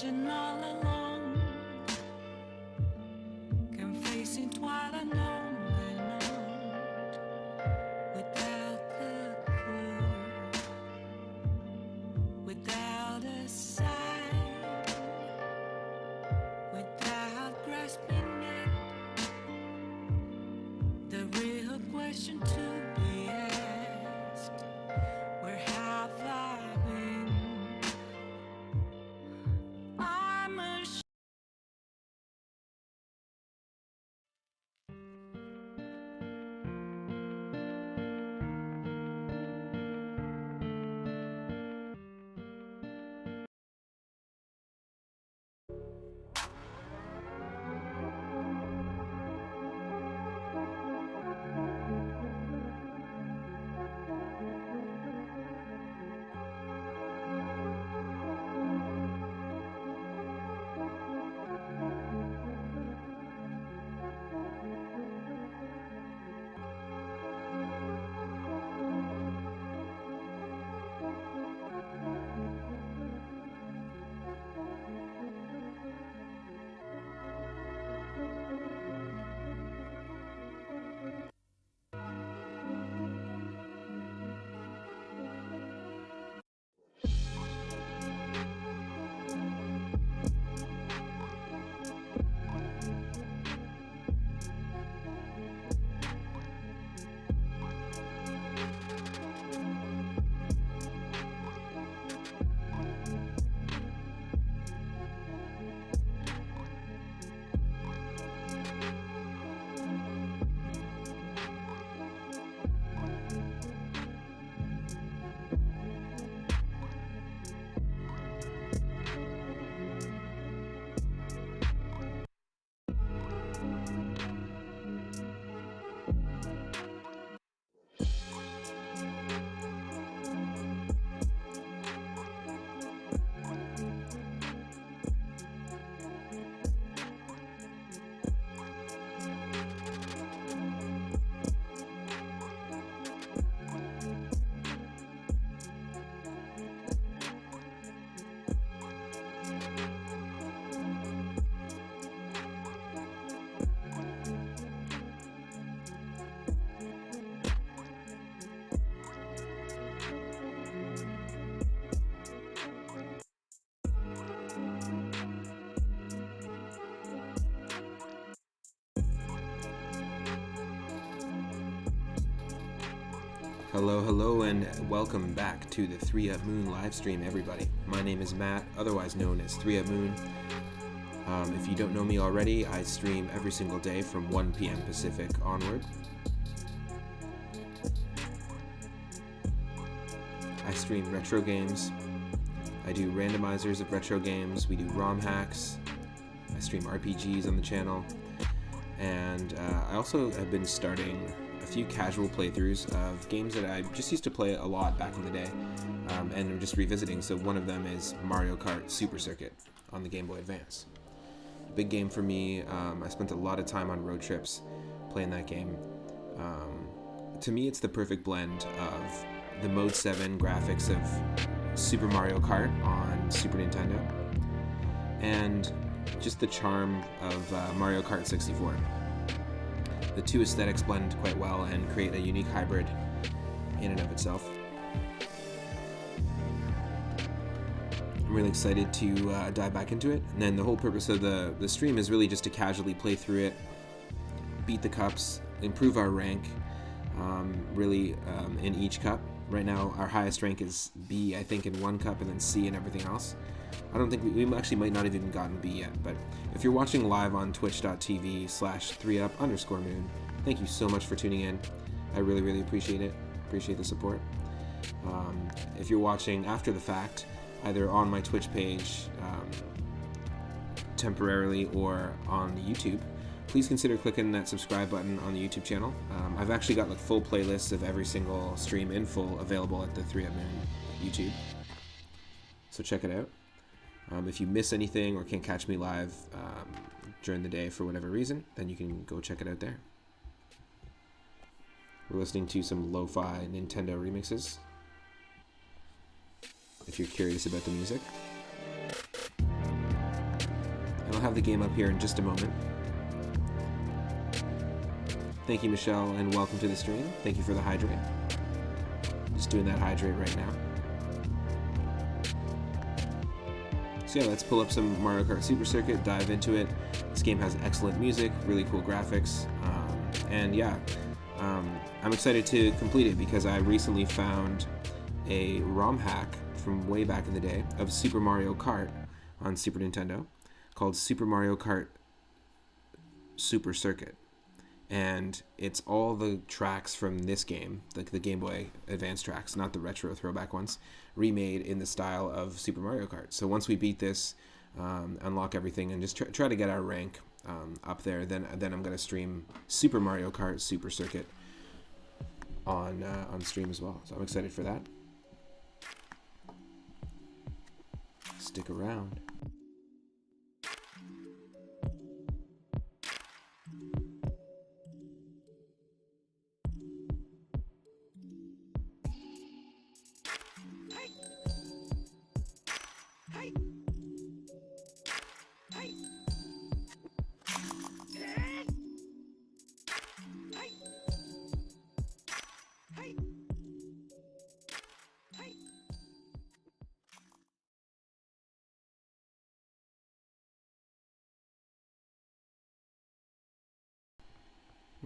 question all along, confessing while I know we're not without the clue, without a sign, without grasping it. The real question to be asked, where have I been? I'm ashamed. Hello, and welcome back to the 3UP Moon live stream, everybody. My name is Matt, otherwise known as 3UP Moon. If you don't know me already, I stream every single day from 1 p.m. Pacific onward. I stream retro games. I do randomizers of retro games. We do ROM hacks. I stream RPGs on the channel. And I also have been starting a few casual playthroughs of games that I just used to play a lot back in the day, and I'm just revisiting. So one of them is Mario Kart Super Circuit on the Gameboy Advance. Big game for me. I spent a lot of time on road trips playing that game. To me, it's the perfect blend of the Mode 7 graphics of Super Mario Kart on Super Nintendo and just the charm of Mario Kart 64. The two aesthetics blend quite well and create a unique hybrid in and of itself. I'm really excited to dive back into it. And then the whole purpose of the stream is really just to casually play through it, beat the cups, improve our rank, in each cup. Right now, our highest rank is B, I think, in one cup, and then C in everything else. I don't think we actually might not have even gotten B yet, but if you're watching live on twitch.tv/3up_moon, thank you so much for tuning in. I really appreciate it. Appreciate the support. If you're watching after the fact, either on my Twitch page temporarily or on YouTube, please consider clicking that subscribe button on the YouTube channel. I've actually got like full playlists of every single stream in full available at the 3UP Moon YouTube, so check it out. If you miss anything or can't catch me live during the day for whatever reason, then you can go check it out there. We're listening to some lo-fi Nintendo remixes, if you're curious about the music. have the game up here in just a moment. Thank you, Michelle, and welcome to the stream. Thank you for the hydrate. Just doing that hydrate right now. So yeah, let's pull up some Mario Kart Super Circuit, dive into it. This game has excellent music, really cool graphics, and yeah, I'm excited to complete it because I recently found a ROM hack from way back in the day of Super Mario Kart on Super Nintendo called Super Mario Kart Super Circuit. And it's all the tracks from this game, like the Game Boy Advance tracks, not the retro throwback ones, remade in the style of Super Mario Kart. So once we beat this, unlock everything, and just try to get our rank up there, then I'm going to stream Super Mario Kart Super Circuit on stream as well. So I'm excited for that. Stick around.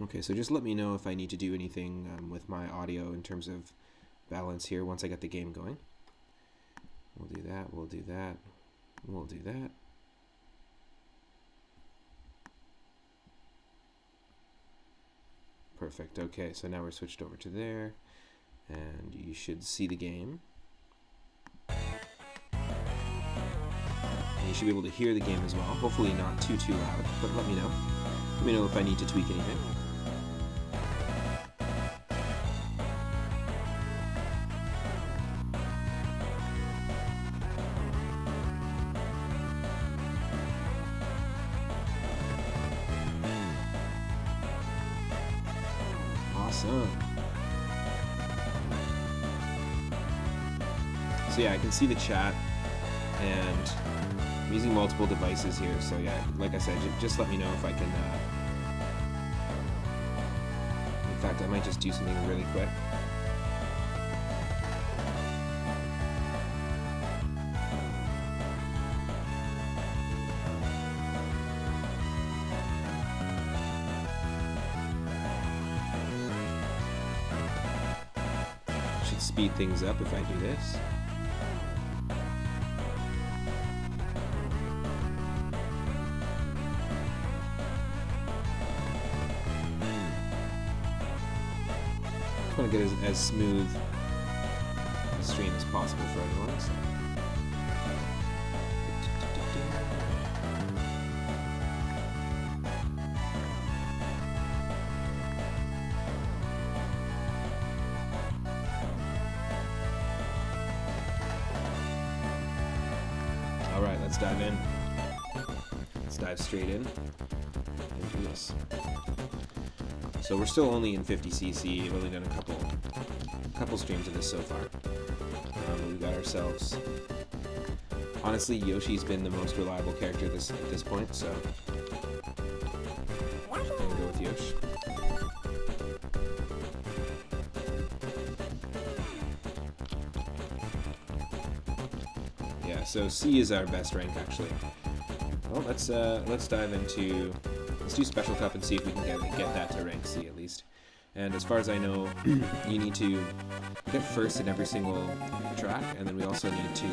Okay, so just let me know if I need to do anything with my audio in terms of balance here once I get the game going. We'll do that, we'll do that, we'll do that. Perfect, okay, so now we're switched over to there, and you should see the game. And you should be able to hear the game as well, hopefully not too loud, but let me know. Let me know if I need to tweak anything. Awesome. So yeah, I can see the chat, and I'm using multiple devices here, so yeah, like I said, just let me know if I can, in fact, I might just do something really quick. Should speed things up if I do this. Want to get as smooth a stream as possible for everyone. So. All right, let's dive in. Let's dive straight in and do this. So we're still only in 50cc. I've only done a couple streams of this so far. We've got ourselves. Honestly, Yoshi's been the most reliable character at this point, so I'm gonna go with Yoshi. Yeah, so C is our best rank actually. Well, let's dive into. Let's do Special Cup and see if we can get that to rank C at least. And as far as I know, you need to get first in every single track, and then we also need to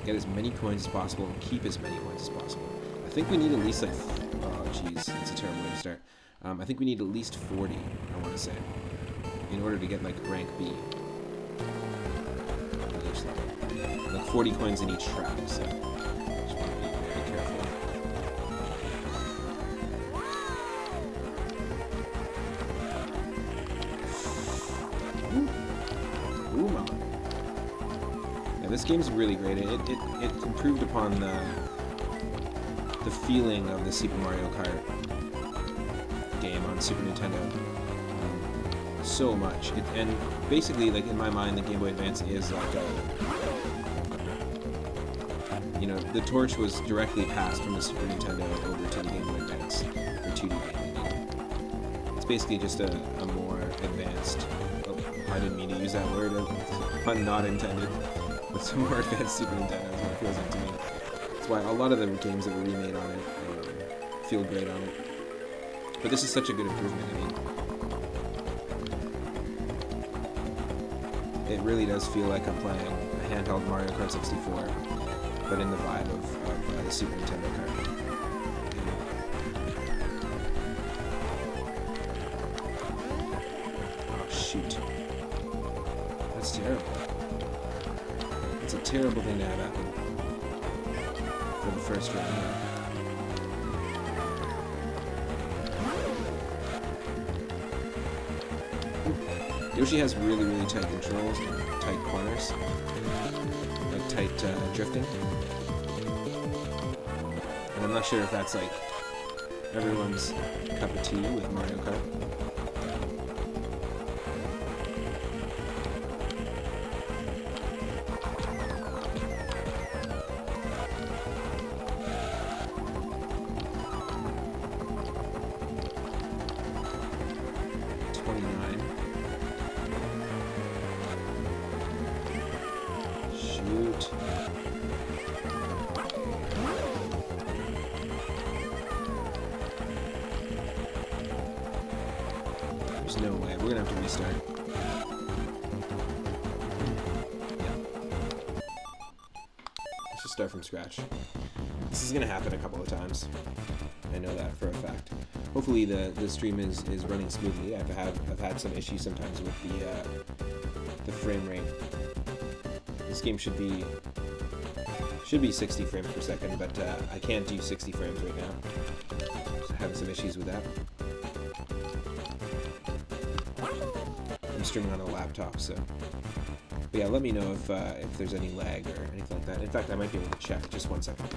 get as many coins as possible and keep as many coins as possible. I think we need at least like, oh jeez, that's a terrible way to start. I think we need at least 40, I want to say, in order to get like rank B. Like 40 coins in each track, so just want to be very careful. Ooh, mama. Yeah, this game's really great. It improved upon the feeling of the Super Mario Kart game on Super Nintendo so much. And basically, like in my mind, the Game Boy Advance is like you know, the torch was directly passed from the Super Nintendo over to the Gameboy Advance for 2D gaming. It's basically just a more advanced, oh, I didn't mean to use that word, pun not intended, but some more advanced Super Nintendo is what it feels like to me. That's why a lot of the games that were remade on it feel great on it. But this is such a good improvement. I mean, it really does feel like I'm playing a handheld Mario Kart 64, but in the vibe of the Super Nintendo cart. Oh shoot. That's terrible. It's a terrible thing to have happen for the first round. Yeah. Yoshi has really, really tight controls, tight corners, like tight drifting. And I'm not sure if that's like everyone's cup of tea with Mario Kart. Shoot. There's no way. We're gonna have to restart. Yeah. Let's just start from scratch. This is gonna happen a couple of times. I know that for a fact. Hopefully the stream is running smoothly. I've had some issues sometimes with the frame rate. This game should be 60 frames per second, but I can't do 60 frames right now. So having some issues with that. I'm streaming on a laptop, so. But yeah, let me know if there's any lag or anything like that. In fact, I might be able to check. Just 1 second.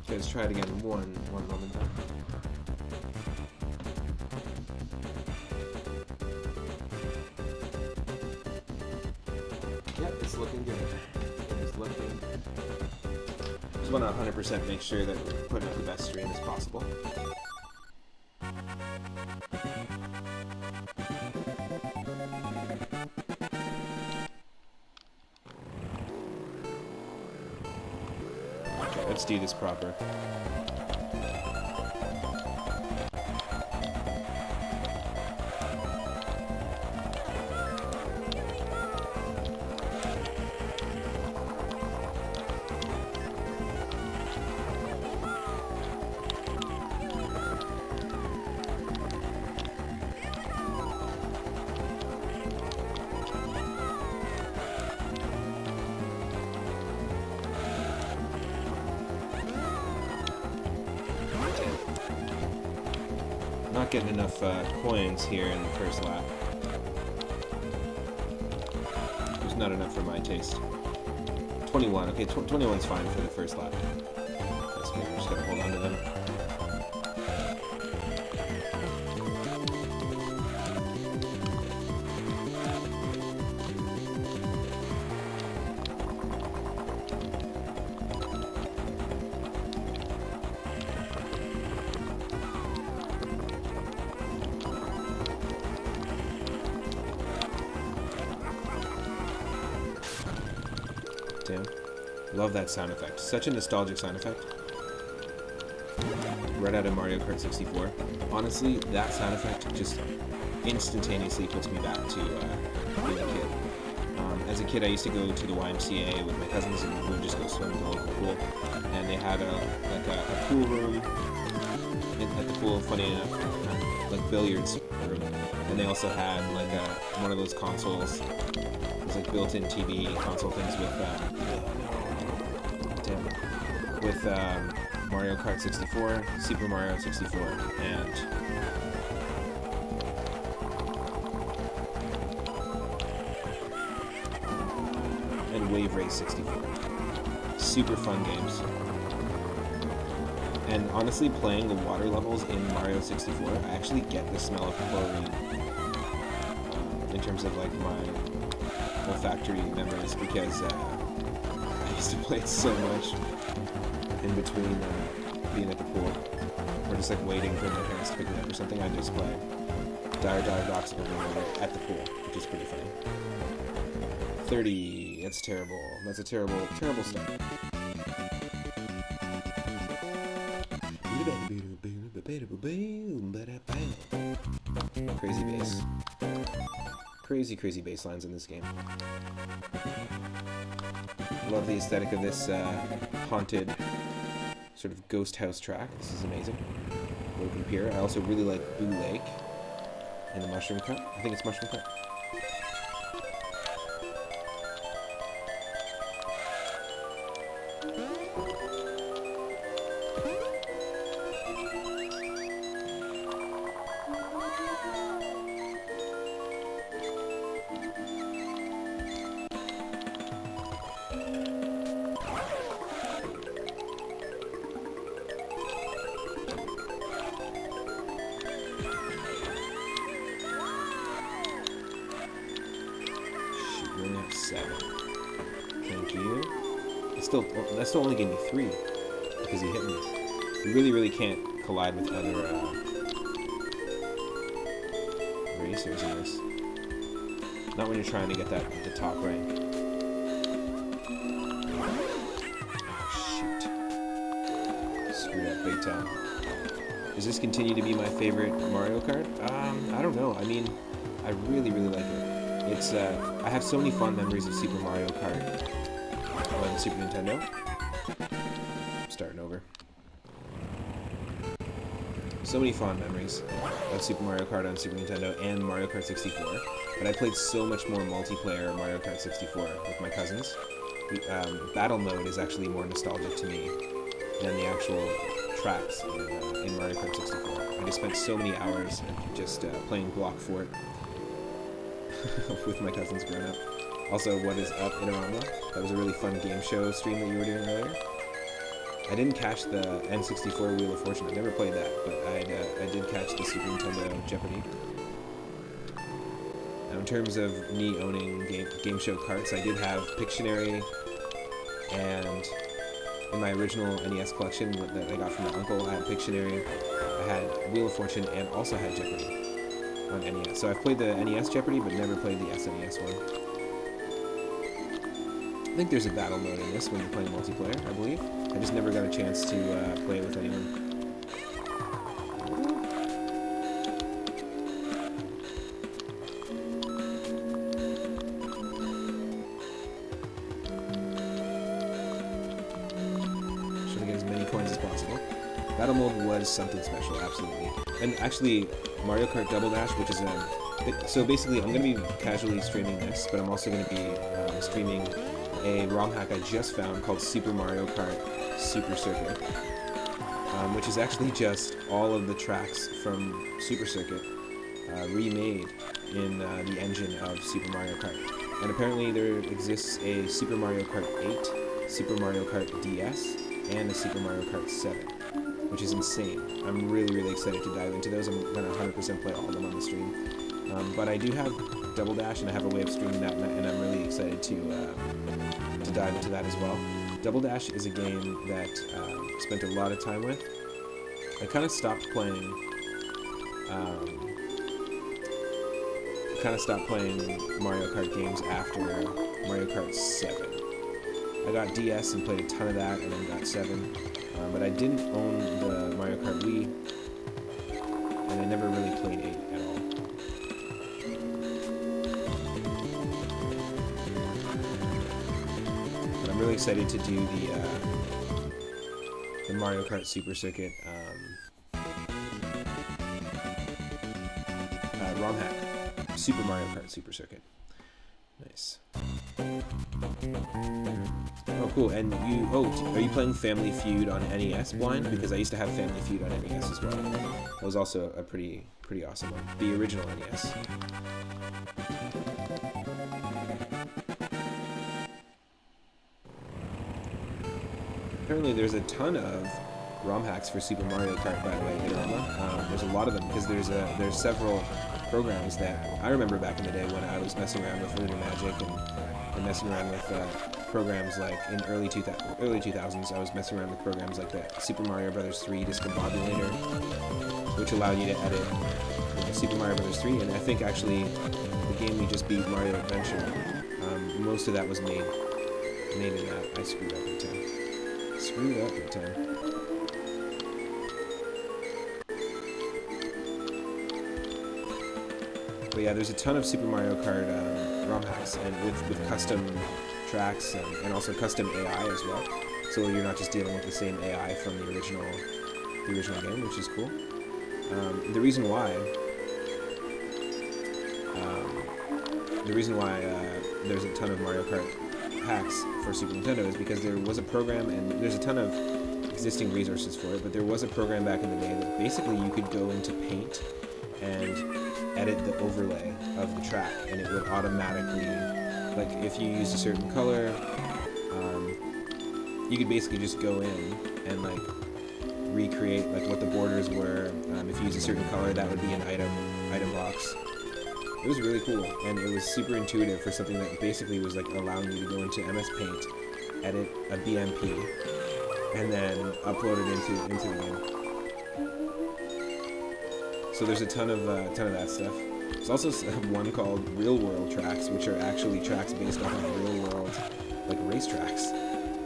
Okay, let's try it again. One moment. Yep, it's looking good. It's looking. Just want to 100% make sure that we're putting out the best stream as possible. Okay, let's do this proper. Not getting enough coins here in the first lap. There's not enough for my taste. 21, okay, 21's fine for the first lap. That's good, we're just gonna hold on to them. Damn. Love that sound effect. Such a nostalgic sound effect. Right out of Mario Kart 64. Honestly, that sound effect just instantaneously puts me back to being a kid. As a kid, I used to go to the YMCA with my cousins, and we would just go swim in the local pool. And they had a pool room at the pool, funny enough, like billiards room, and they also had like one of those consoles. It was like built-in TV console things with Mario Kart 64, Super Mario 64, and Wave Race 64. Super fun games. And honestly, playing the water levels in Mario 64, I actually get the smell of chlorine in terms of like my olfactory memories, because I used to play it so much in between being at the pool, or just like waiting for my parents to pick me up or something. I'd just play Dire Docks over and over at the pool, which is pretty funny. 30, that's terrible. That's a terrible, terrible start. Crazy bass. Crazy bass lines in this game. Love the aesthetic of this haunted sort of ghost house track. This is amazing. Broken Pier. I also really like Boo Lake and the Mushroom Cut. I think it's Mushroom Cut. Thank you. That still only gave me 3 because he hit me. You really can't collide with other racers in this. Not when you're trying to get the top rank. Oh shoot! Screwed up big time. Does this continue to be my favorite Mario Kart? I don't know. I mean, I really like it. It's I have so many fond memories of Super Mario Kart on Super Nintendo. Starting over. So many fond memories of Super Mario Kart on Super Nintendo and Mario Kart 64. But I played so much more multiplayer Mario Kart 64 with my cousins. Battle mode is actually more nostalgic to me than the actual tracks in Mario Kart 64. I just spent so many hours just playing Block Fort with my cousins growing up. Also, What Is Up, Inorama? That was a really fun game show stream that you were doing earlier. I didn't catch the N64 Wheel of Fortune. I never played that, but I did catch the Super Nintendo Jeopardy. Now, in terms of me owning game show carts, I did have Pictionary, and in my original NES collection that I got from my uncle, I had Pictionary, I had Wheel of Fortune, and also had Jeopardy on NES. So I've played the NES Jeopardy, but never played the SNES one. I think there's a battle mode in this when you're playing multiplayer, I believe. I just never got a chance to play it with anyone. Trying to get as many coins as possible. Battle mode was something special, absolutely. And actually, Mario Kart Double Dash, which is so basically I'm going to be casually streaming this, but I'm also going to be streaming a ROM hack I just found called Super Mario Kart Super Circuit, which is actually just all of the tracks from Super Circuit remade in the engine of Super Mario Kart. And apparently there exists a Super Mario Kart 8, Super Mario Kart DS, and a Super Mario Kart 7, which is insane. I'm really excited to dive into those. I'm going to 100% play all of them on the stream. But I do have Double Dash, and I have a way of streaming that, and I'm really excited to dive into that as well. Double Dash is a game that I spent a lot of time with. I kind of stopped playing. Mario Kart games after Mario Kart 7. I got DS and played a ton of that, and then got 7. But I didn't own the Mario Kart Wii, and I never really played 8 at all. But I'm really excited to do the Mario Kart Super Circuit ROM hack, Super Mario Kart Super Circuit. Nice. Oh, cool. And are you playing Family Feud on NES blind? Because I used to have Family Feud on NES as well. That was also a pretty awesome one. The original NES. Apparently there's a ton of ROM hacks for Super Mario Kart, by the way, there's a lot of them, because there's several programs that I remember back in the day when I was messing around with Lunar Magic and messing around with programs like in early 2000s. I was messing around with programs like the Super Mario Bros. 3 Discombobulator, which allowed you to edit Super Mario Bros. 3, and I think actually the game we just beat, Mario Adventure, most of that was made in that. I screwed up big time. But yeah, there's a ton of Super Mario Kart ROM hacks, and with custom tracks and also custom AI as well. So you're not just dealing with the same AI from the original game, which is cool. The reason why there's a ton of Mario Kart hacks for Super Nintendo is because there was a program, and there's a ton of existing resources for it, but there was a program back in the day that basically you could go into Paint and edit the overlay of the track, and it would automatically, like if you used a certain color, you could basically just go in and like recreate like what the borders were. If you use a certain color, that would be an item box. It was really cool, and it was super intuitive for something that basically was like allowing you to go into MS Paint, edit a BMP, and then upload it into the game. So there's a ton of that stuff. There's also one called Real World Tracks, which are actually tracks based off of real world, like racetracks.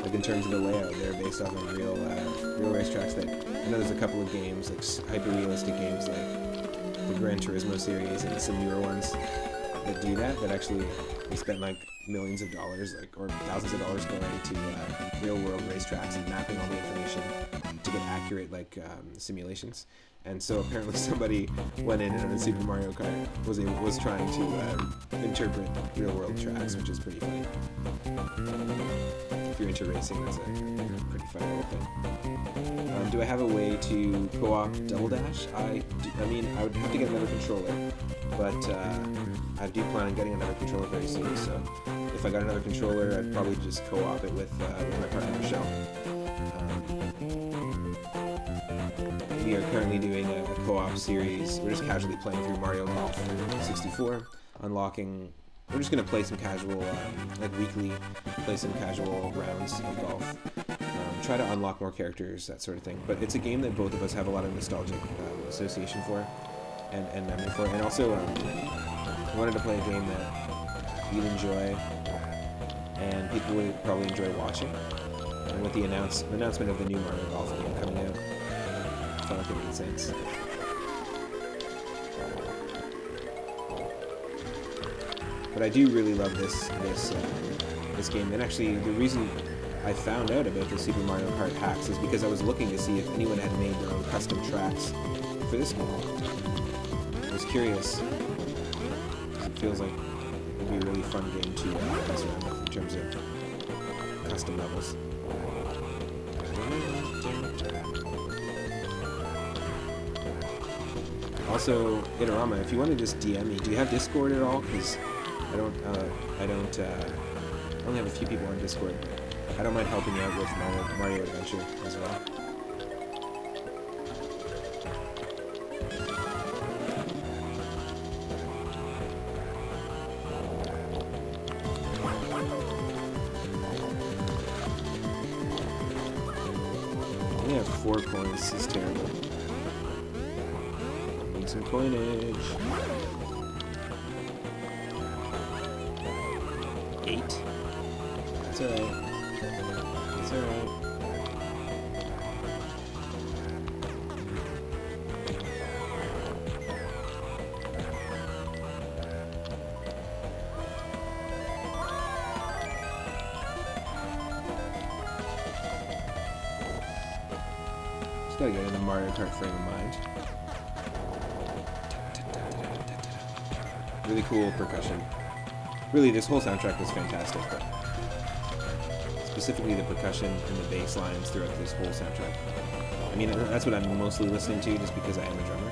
Like in terms of the layout, they're based off of real racetracks. That I know there's a couple of games, like hyper-realistic games, like the Gran Turismo series and some newer ones that do that. That actually they spent like millions of dollars, like or thousands of dollars going to real world racetracks and mapping all the information to get accurate like simulations. And so apparently somebody went in and on Super Mario Kart was trying to interpret real world tracks, which is pretty funny. If you're into racing, that's a pretty funny little thing. Do I have a way to co-op Double Dash? I mean, I would have to get another controller, but I do plan on getting another controller very soon. So if I got another controller, I'd probably just co-op it with my partner Michelle. We are currently doing a co-op series. We're just casually playing through Mario Golf 64, unlocking. We're just gonna play some casual, like weekly, play some casual rounds of golf. Try to unlock more characters, that sort of thing. But it's a game that both of us have a lot of nostalgic association for, and memory for. And also, I wanted to play a game that you'd enjoy, and people would probably enjoy watching. And with the announcement of the new Mario Golf game coming out, I felt like it made sense. But I do really love this game, and actually the reason I found out about the Super Mario Kart hacks is because I was looking to see if anyone had made their own custom tracks for this game. I was curious. It feels like it would be a really fun game to mess around with in terms of custom levels. Also, Itarama, if you want to just DM me, do you have Discord at all? Because I only have a few people on Discord, but I don't mind helping you out with Mario Adventure as well. I only have 4 coins, this is terrible. Need some coinage. 8. That's alright. That's alright. Just gotta get in the Mario Kart frame of mind. Really cool percussion. Really, this whole soundtrack is fantastic, but specifically the percussion and the bass lines throughout this whole soundtrack. I mean, that's what I'm mostly listening to just because I am a drummer.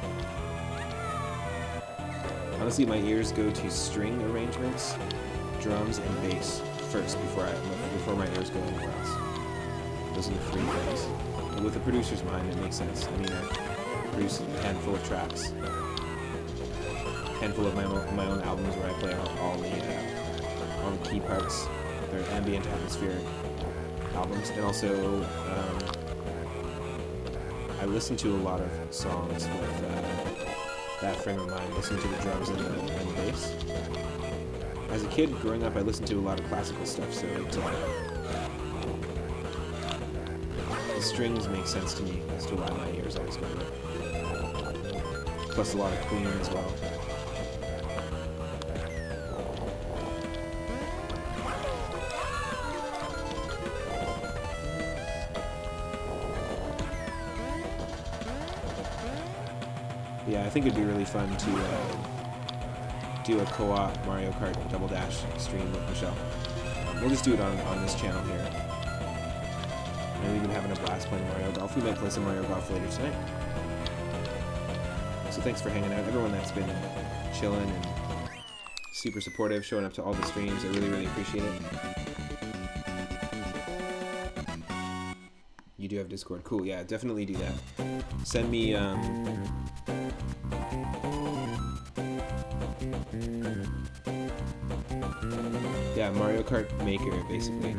Honestly, my ears go to string arrangements, drums, and bass first before my ears go anywhere else. Those are the three things. But with a producer's mind, it makes sense. I mean, I produce a handful of tracks, a handful of my own albums where I play all the key parts. They're ambient, atmospheric albums, and also I listen to a lot of songs with that frame of mind, listening to the drums and the bass. As a kid, growing up, I listened to a lot of classical stuff, so the strings make sense to me as to why my ears always go there. Plus a lot of Queen as well. Yeah, I think it'd be really fun to do a co-op Mario Kart Double Dash stream with Michelle. We'll just do it on this channel here. And we've been having a blast playing Mario Golf. We might play some Mario Golf later tonight. So thanks for hanging out. Everyone that's been chilling and super supportive, showing up to all the streams. I really, really appreciate it. You do have Discord. Cool, yeah, definitely do that. Send me, yeah, Mario Kart Maker, basically.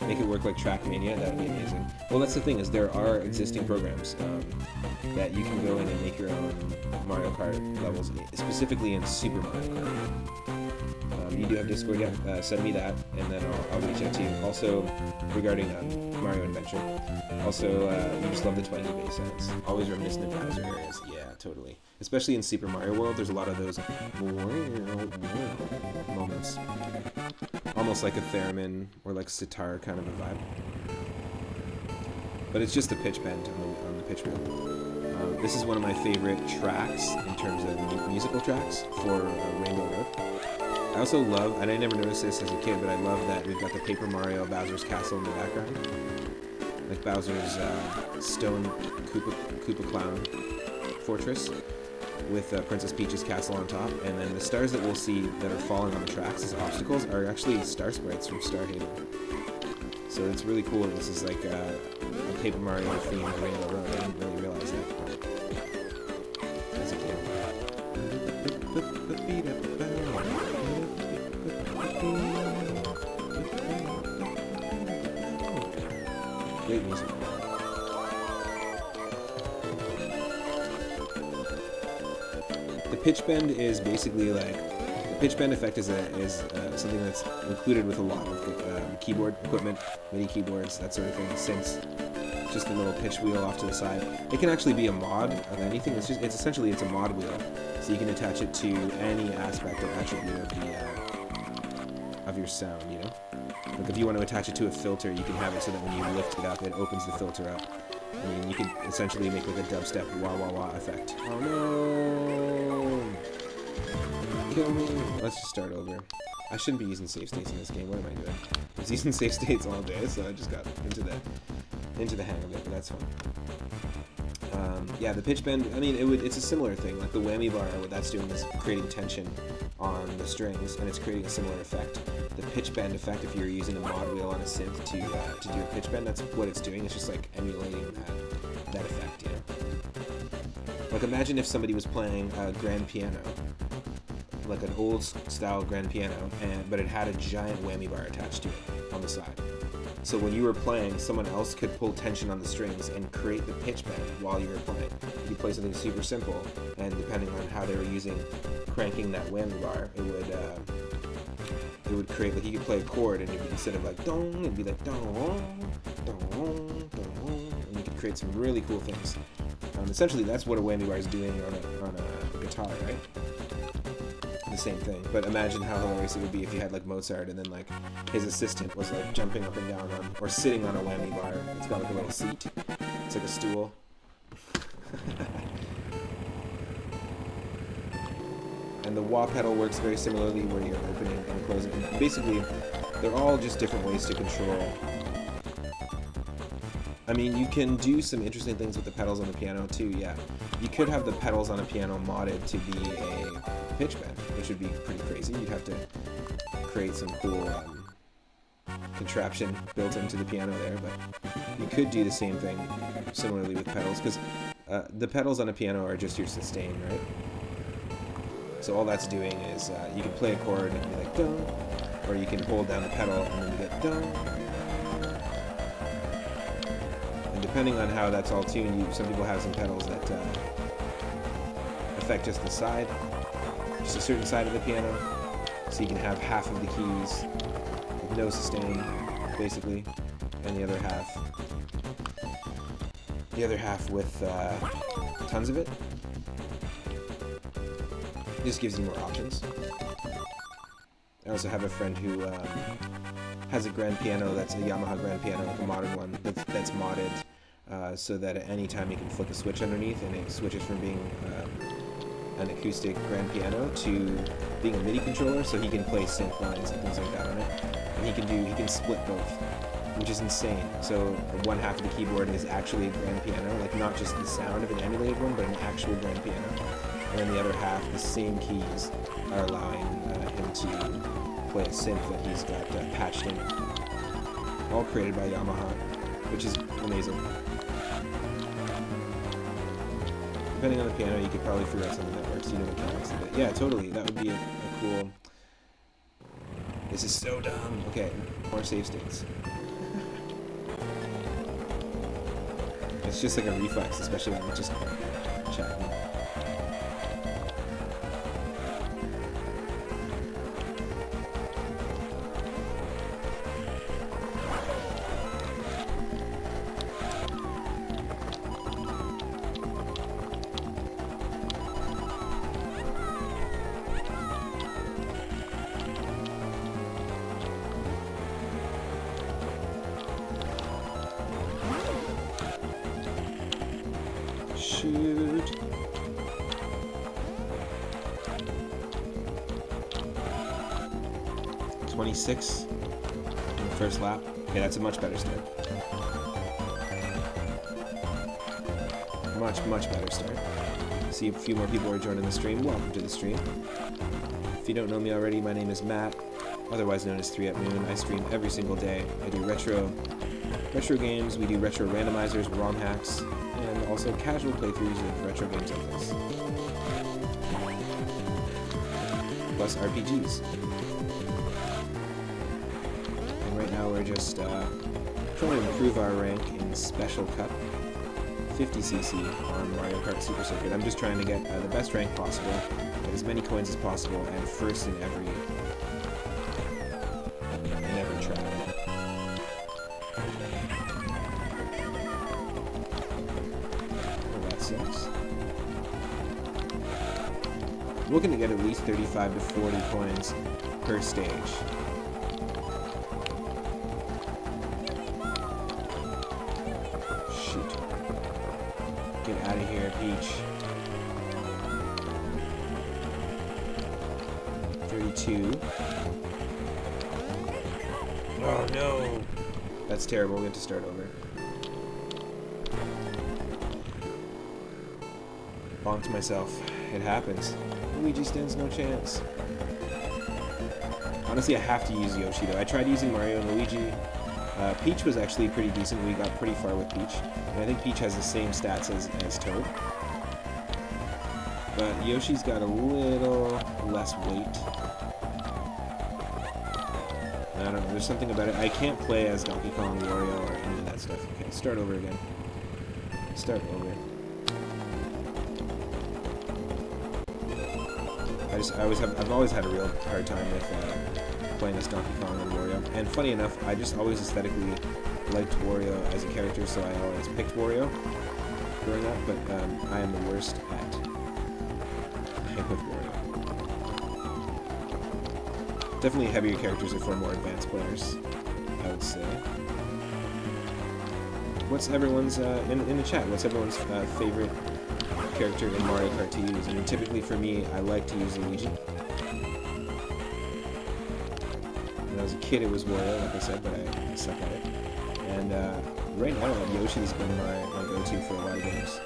Make it work like Trackmania, that would be amazing. Well, that's the thing, is there are existing programs that you can go in and make your own Mario Kart levels, specifically in Super Mario Kart. You do have Discord, yeah, send me that, and then I'll reach out to you. Also, regarding Mario Adventure, also, you just love the twangy bass sounds. Always reminiscent of Bowser areas, yeah, totally. Especially in Super Mario World, there's a lot of those moments. Almost like a theremin or like sitar kind of a vibe. But it's just the pitch bend on the pitch wheel. This is one of my favorite tracks in terms of musical tracks for Rainbow Road. I also love, and I never noticed this as a kid, but I love that we've got the Paper Mario Bowser's Castle in the background. Like Bowser's stone Koopa Clown fortress with Princess Peach's castle on top, and then the stars that we'll see that are falling on the tracks as obstacles are actually star sprites from Starhaven. So it's really cool. This is like a Paper Mario themed Rainbow Road. I didn't really realize that as a kid. Great music. The pitch bend is basically like, the pitch bend effect is something that's included with a lot of keyboard equipment, MIDI keyboards, that sort of thing, synths, just a little pitch wheel off to the side. It can actually be a mod of anything. It's essentially a mod wheel, so you can attach it to any aspect or attribute of your sound, you know? Like if you want to attach it to a filter, you can have it so that when you lift it up, it opens the filter up. I mean, you can essentially make like a dubstep wah wah wah effect. Oh no! Kill me! Let's just start over. I shouldn't be using save states in this game. What am I doing? I was using save states all day, so I just got into the hang of it, but that's fine. Yeah, the pitch bend, I mean, it's a similar thing. Like the whammy bar, what that's doing is creating tension on the strings, and it's creating a similar effect. The pitch bend effect, if you're using a mod wheel on a synth to do a pitch bend, that's what it's doing. It's just like emulating that effect, you know? Like imagine if somebody was playing a grand piano, like an old style grand piano, but it had a giant whammy bar attached to it on the side. So when you were playing, someone else could pull tension on the strings and create the pitch bend while you were playing. You play something super simple, and depending on how they were cranking that whammy bar, it would create, like you could play a chord, and instead of like dong, it'd be like dong, dong, dong, and you could create some really cool things. Essentially, that's what a whammy bar is doing on a guitar, right? The same thing, but imagine how hilarious it would be if you had like Mozart and then like his assistant was like jumping up and down on, or sitting on a whammy bar. It's got like a little seat. It's like a stool. And the wah pedal works very similarly, where you're opening and closing. And basically, they're all just different ways to control. I mean, you can do some interesting things with the pedals on the piano too, yeah. You could have the pedals on a piano modded to be a pitch bend, which would be pretty crazy. You'd have to create some cool contraption built into the piano there, but you could do the same thing similarly with pedals, because the pedals on a piano are just your sustain, right? So all that's doing is you can play a chord and it can be like dun, or you can hold down the pedal and then you get dun. And depending on how that's all tuned, some people have some pedals that affect just the side, just a certain side of the piano, so you can have half of the keys with no sustain, basically, and the other half with tons of it. It just gives you more options. I also have a friend who has a grand piano that's a Yamaha grand piano, like a modern one, that's modded so that at any time you can flick a switch underneath and it switches from being an acoustic grand piano to being a MIDI controller, so he can play synth lines and things like that on it. And he can split both, which is insane. So one half of the keyboard is actually a grand piano, like not just the sound of an emulated one, but an actual grand piano. And then the other half, the same keys, are allowing him to play a synth that he's got patched in. All created by Yamaha, which is amazing. Depending on the piano, you could probably figure out something that works, you know, mechanics of it. Yeah, totally, that would be a cool... This is so dumb. Okay, more save states. It's just like a reflex, especially when I'm just chatting. Shoot. .26 in the first lap. Okay, that's a much better start. Much better start. See a few more people are joining the stream. Welcome to the stream. If you don't know me already, my name is Matt, otherwise known as 3 at Noon. I stream every single day. I do retro games. We do retro randomizers, ROM hacks, and also casual playthroughs of retro games like this. Plus RPGs. And right now we're just trying to improve our rank in Special Cup 50cc on Mario Kart Super Circuit. I'm just trying to get the best rank possible, get as many coins as possible, and first in every track. I'm looking to get at least 35 to 40 coins per stage. Shoot. Get out of here, Peach. 32. Oh no! That's terrible, we have to start over. Bonked myself. It happens. Luigi stands no chance. Honestly, I have to use Yoshi though. I tried using Mario and Luigi. Peach was actually pretty decent. We got pretty far with Peach. And I think Peach has the same stats as Toad. But Yoshi's got a little less weight. I don't know, there's something about it. I can't play as Donkey Kong, Wario, or any of that stuff. Okay, start over again. Start over. I've always had a real hard time with playing as Donkey Kong and Wario. And funny enough, I just always aesthetically liked Wario as a character, so I always picked Wario growing up, but I am the worst at playing with Wario. Definitely heavier characters are for more advanced players, I would say. What's everyone's, in the chat, what's everyone's favorite character in Mario Kart to use. I mean, typically for me, I like to use Luigi. When I was a kid, it was Wario, like I said, but I suck at it. And right now, Yoshi's been my go-to for a lot of games.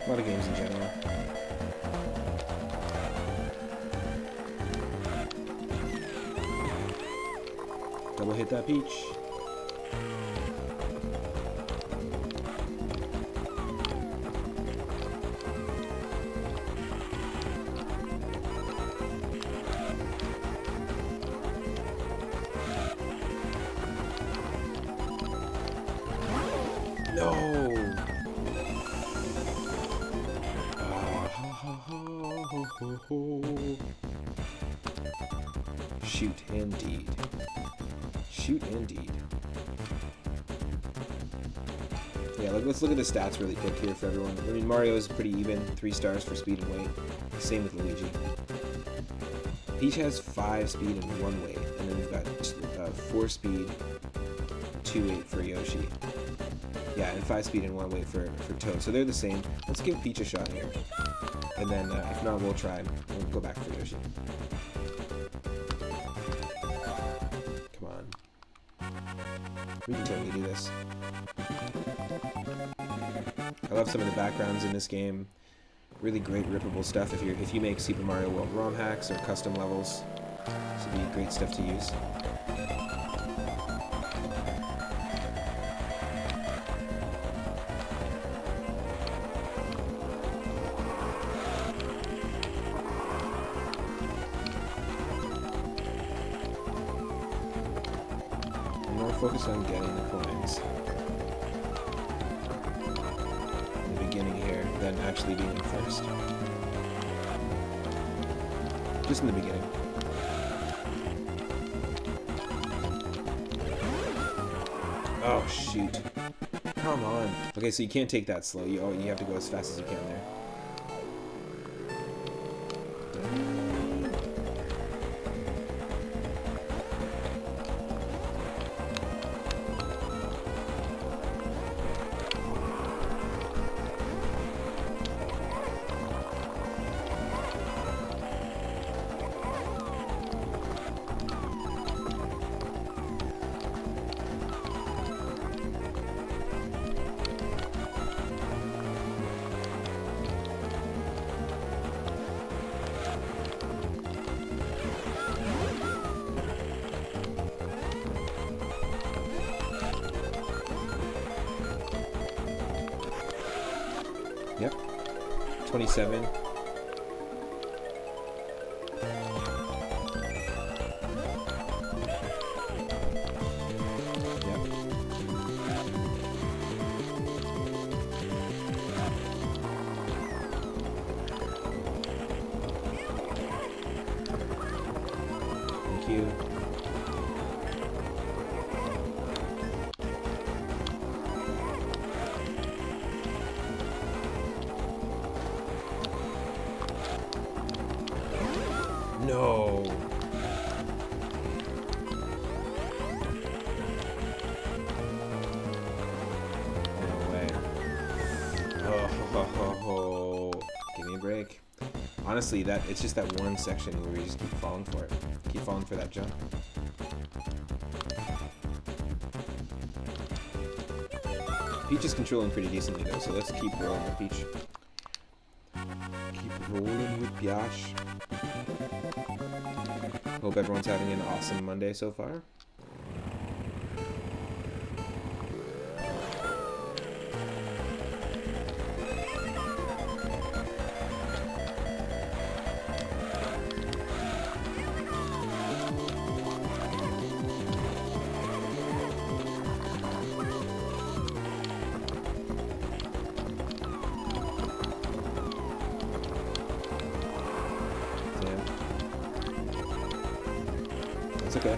A lot of games in general. Double hit that peach. No! Shoot, indeed. Shoot, indeed. Yeah, let's look at the stats really quick here for everyone. I mean, Mario is pretty even, 3 stars for speed and weight. Same with Luigi. Peach has 5 speed and 1 weight, and then we've got 4 speed, 2 weight for Yoshi. Yeah, and 5 speed and 1 weight for Toad. So they're the same. Let's give Peach a shot here. And then, if not, we'll try. We'll go back for Yoshi. Come on. We can totally do this. I love some of the backgrounds in this game. Really great rippable stuff if you make Super Mario World ROM hacks or custom levels. This would be great stuff to use. Focus on getting the coins in the beginning here, than actually being in first. Just in the beginning. Oh, shoot. Come on. Okay, so you can't take that slow. You have to go as fast as you can there. Yep. 27. Yep. Thank you. No. No way. Oh. Give me a break. Honestly, it's just that one section where we just keep falling for it. Keep falling for that jump. Peach is controlling pretty decently though, so let's keep rolling with Peach. Keep rolling with Peach. Hope everyone's having an awesome Monday so far. It's okay.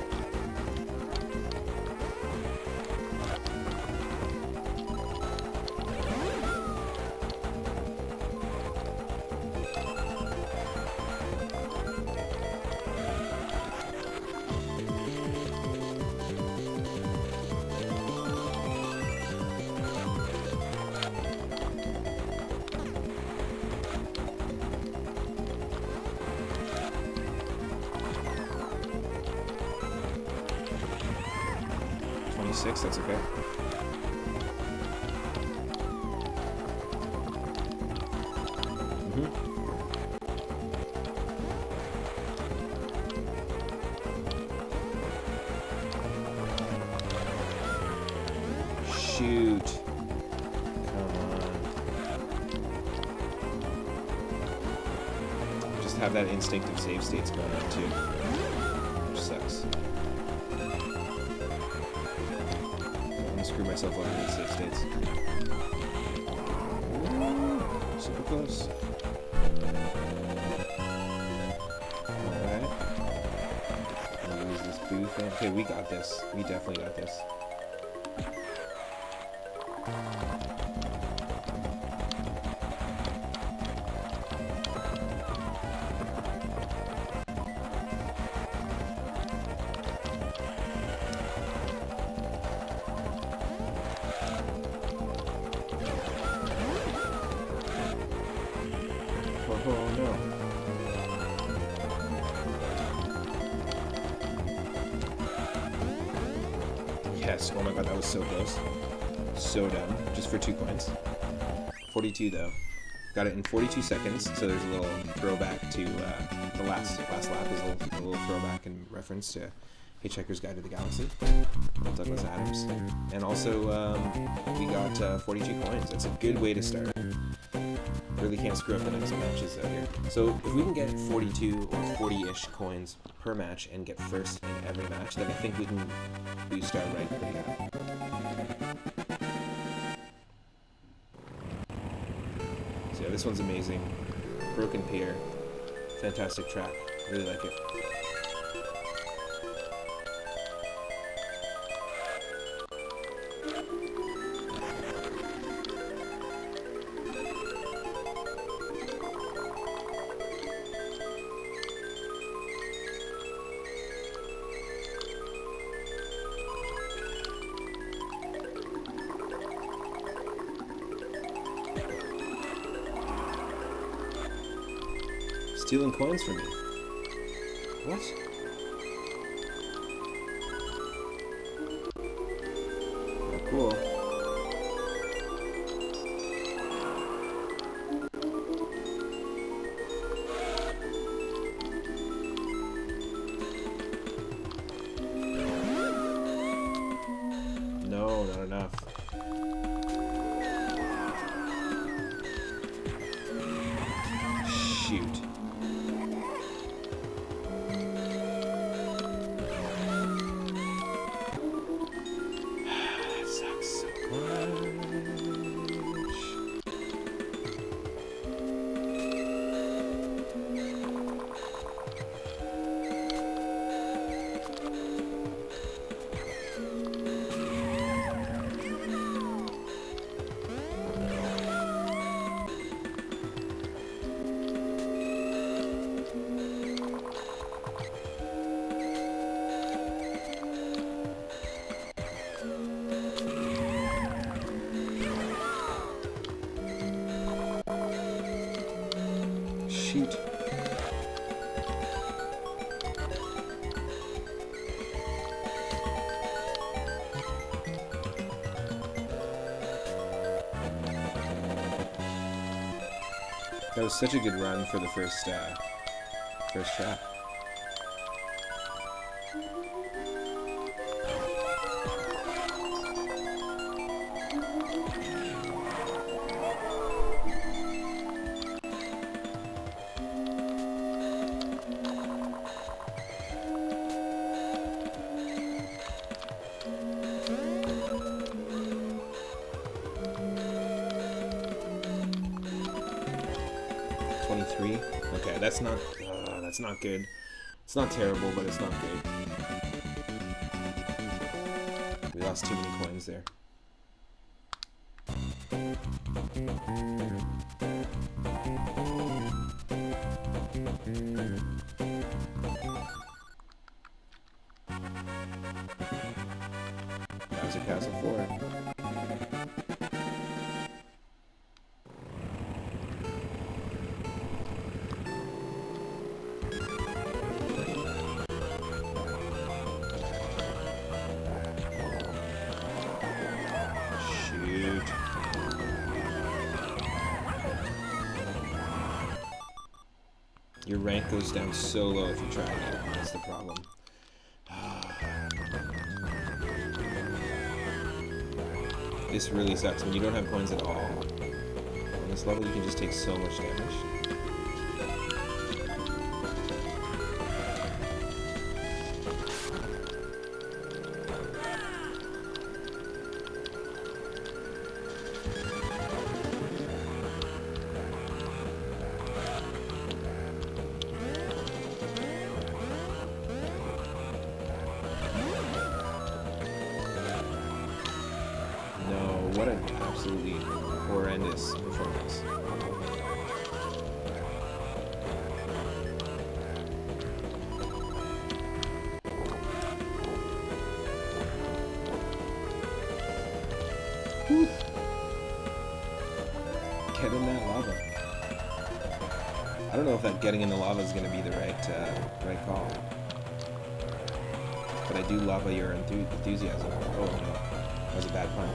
46, that's okay. Shoot. Come on. Just have that instinct of save states going on too. Which sucks. I'm gonna screw myself over with save states. Ooh, super close. Alright. Lose this booth. Okay, we got this. We definitely got this. Oh no. Yes, oh my god, that was so close. So dumb. Just for 2 coins. 42 though. Got it in 42 seconds, so there's a little throwback to the last lap is a little throwback in reference to Hitchhiker's Guide to the Galaxy, Douglas Adams. And also, we got 42 coins. That's a good way to start. Really can't screw up the next matches out here. So if we can get 42 or 40-ish coins per match and get first in every match, then I think we can boost our rank pretty high. So yeah, this one's amazing. Broken Pier. Fantastic track. Really like it. Stealing coins from me. What? Oh, cool. No, not enough. Shoot. Shoot. That was such a good run for the first track. 23. Okay, that's not good. It's not terrible, but it's not good. We lost too many coins there. Bowser Castle 4. Your rank goes down so low if you try it. That's the problem. This really sucks when you don't have coins at all. On this level, you can just take so much damage. What an absolutely horrendous performance. Whew. Get in that lava. I don't know if that getting in the lava is going to be the right call. But I do lava your enthusiasm. Oh no, that was a bad pun.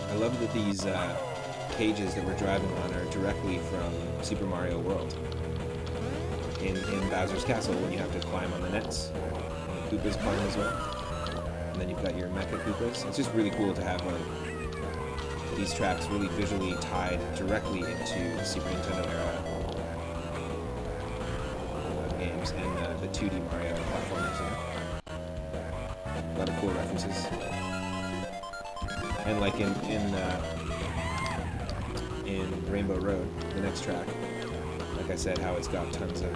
I love that these cages that we're driving on are directly from Super Mario World. In Bowser's Castle, when you have to climb on the nets, and the Koopas climb as well. And then you've got your Mecha Koopas. It's just really cool to have like these tracks really visually tied directly into the Super Nintendo era games and the 2D Mario platformers. A lot of cool references. And like in Rainbow Road, the next track, like I said, how it's got tons of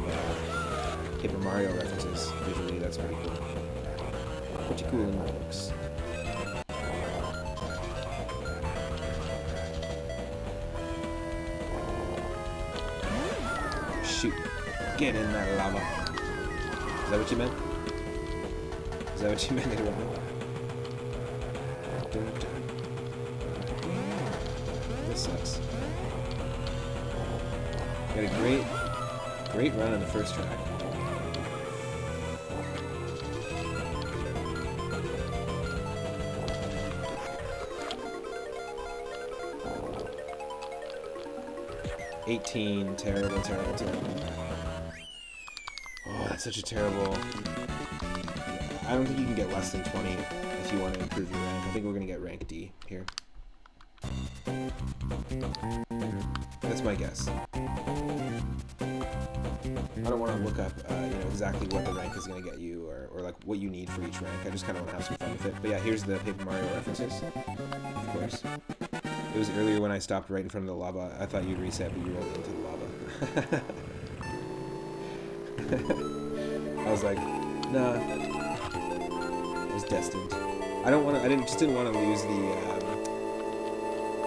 Paper Mario references visually. That's pretty cool. Pretty cool in my books. Shoot! Get in that lava. Is that what you meant? Is that what you meant, Eduardo? This sucks. Got a great run on the first track. $18, terrible. Oh, that's such a terrible. I don't think you can get less than 20 if you want to improve your rank. I think we're gonna get rank D here. That's my guess. I don't want to look up, exactly what the rank is going to get you, or like what you need for each rank. I just kind of want to have some fun with it. But yeah, here's the Paper Mario references, of course. It was earlier when I stopped right in front of the lava. I thought you'd reset, but you rolled into the lava. I was like, nah, it was destined. I didn't want to lose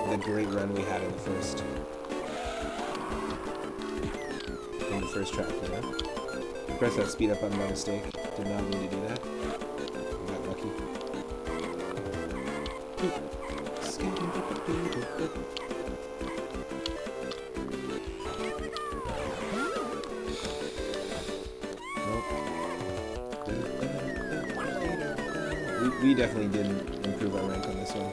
the great run we had in the first track, you know? I pressed that speed up button by mistake. Did not mean to do that. I got lucky. Nope. We definitely didn't improve our rank on this one.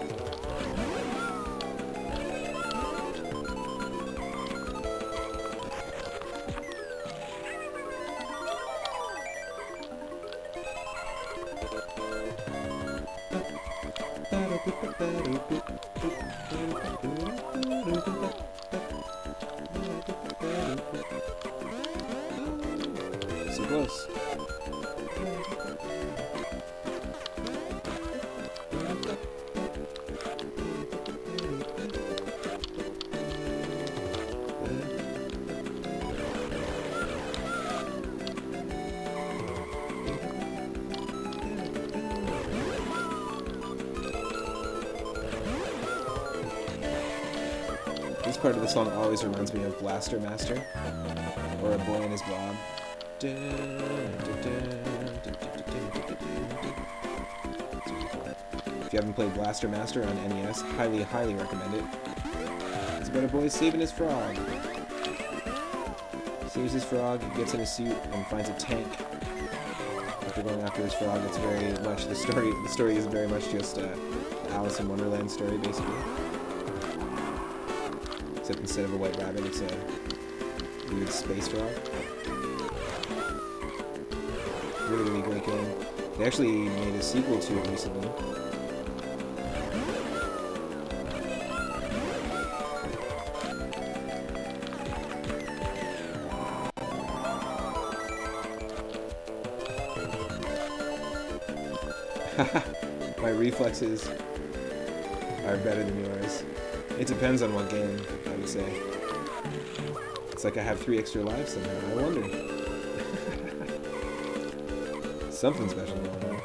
So close. This part of the song always reminds me of Blaster Master, or A Boy and His Blob. If you haven't played Blaster Master on NES, highly recommend it. It's about a boy saving his frog. Saves his frog, gets in a suit, and finds a tank after going after his frog. It's very much the story. The story is very much just Alice in Wonderland story, basically. Except instead of a white rabbit, it's a weird space frog. Really, really great game. They actually made a sequel to it recently. My reflexes are better than yours. It depends on what game, I would say. It's like I have 3 extra lives somehow. I wonder. Something special going on.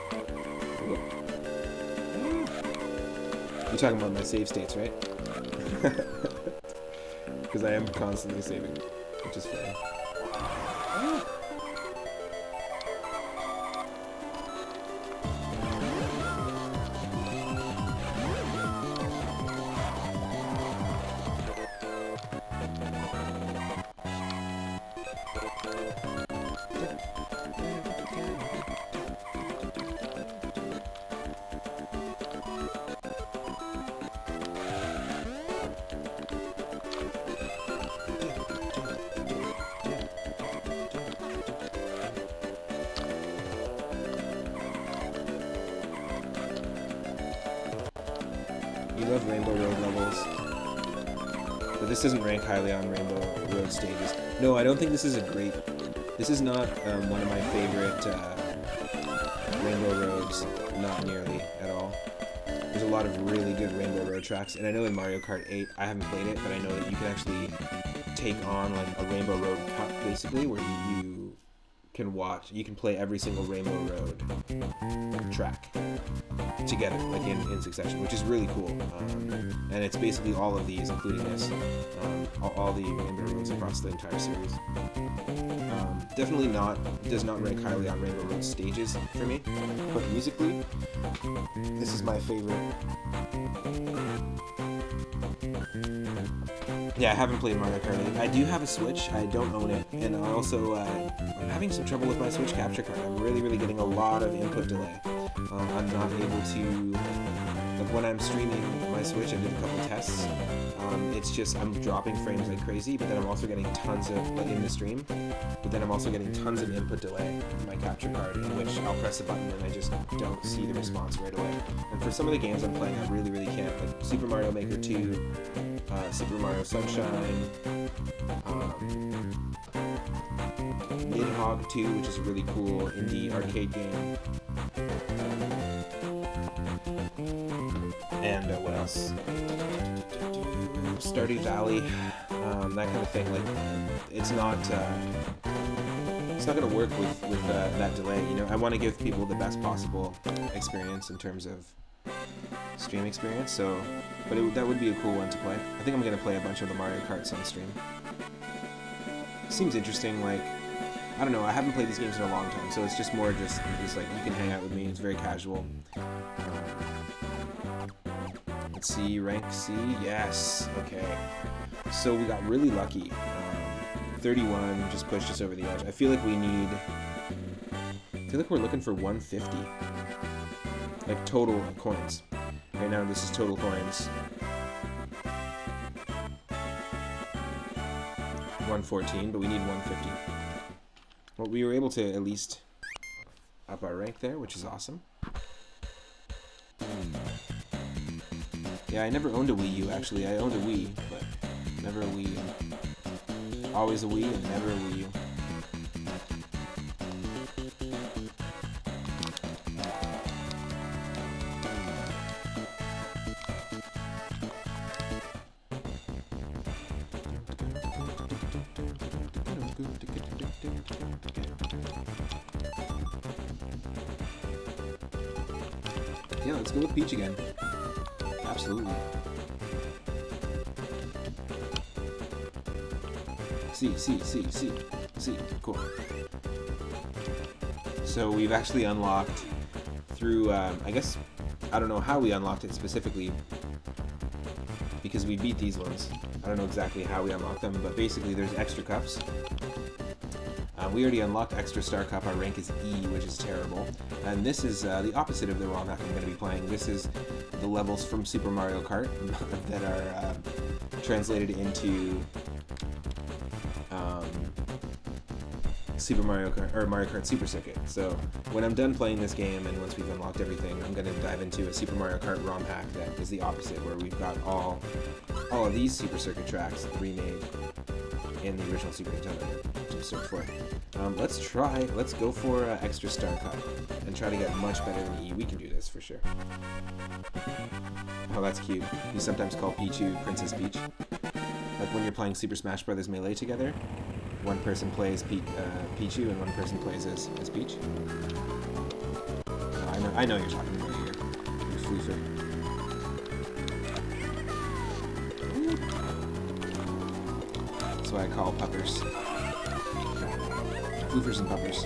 You're talking about my save states, right? Because I am constantly saving, which is fun. You love Rainbow Road levels, but this doesn't rank highly on Rainbow Road stages. No, I don't think this is a great... This is not one of my favorite Rainbow Roads, not nearly at all. There's a lot of really good Rainbow Road tracks, and I know in Mario Kart 8, I haven't played it, but I know that you can actually take on like a Rainbow Road Cup, basically, where you can watch, you can play every single Rainbow Road track together, like in succession, which is really cool. And it's basically all of these, including this, all the Rainbow Roads across the entire series. Definitely does not rank highly on Rainbow Road stages for me, but musically, this is my favorite. Yeah, I haven't played Mario Kart 8. I do have a Switch. I don't own it, and I also I'm having some trouble with my Switch capture card. I'm really getting a lot of input delay. I'm not able to, like when I'm streaming my Switch, I did a couple tests. It's just I'm dropping frames like crazy, but then I'm also getting tons of, like in the stream, but then I'm also getting tons of input delay in my capture card, in which I'll press the button and I just don't see the response right away. And for some of the games I'm playing, I really can't, like Super Mario Maker 2, Super Mario Sunshine, Nidhogg 2, which is a really cool indie arcade game. And what else? Stardew Valley, that kind of thing. Like, it's not going to work with that delay. You know, I want to give people the best possible experience in terms of stream experience. So, but that would be a cool one to play. I think I'm going to play a bunch of the Mario Karts on stream. Seems interesting. Like, I don't know. I haven't played these games in a long time, so it's just more just like you can hang out with me. It's very casual. Let's see, rank C. Yes. Okay. So we got really lucky. 31 just pushed us over the edge. I feel like we're looking for 150. Like total coins. Right now this is total coins. 114, but we need 150. Well, we were able to at least up our rank there, which is awesome. Yeah, I never owned a Wii U, actually. I owned a Wii, but never a Wii U. Always a Wii and never a Wii U. Yeah, let's go with Peach again. Absolutely. C. Cool. So we've actually unlocked through, I guess, I don't know how we unlocked it specifically, because we beat these ones. I don't know exactly how we unlocked them, but basically there's extra cups. We already unlocked Extra Star Cup. Our rank is E, which is terrible. And this is the opposite of the ROM hack I'm going to be playing. This is the levels from Super Mario Kart that are translated into Super Mario Kart, or Mario Kart Super Circuit. So when I'm done playing this game and once we've unlocked everything, I'm going to dive into a Super Mario Kart ROM hack that is the opposite, where we've got all of these Super Circuit tracks remade in the original Super Nintendo to search for. Let's go for Extra Star Cup and try to get much better than E. We can do this for sure. Oh, that's cute. You sometimes call Pichu Princess Peach. Like when you're playing Super Smash Bros. Melee together, one person plays Pichu and one person plays as Peach. Oh, I know you're talking about your floofer. That's what I call puppers. Floofers and puppers.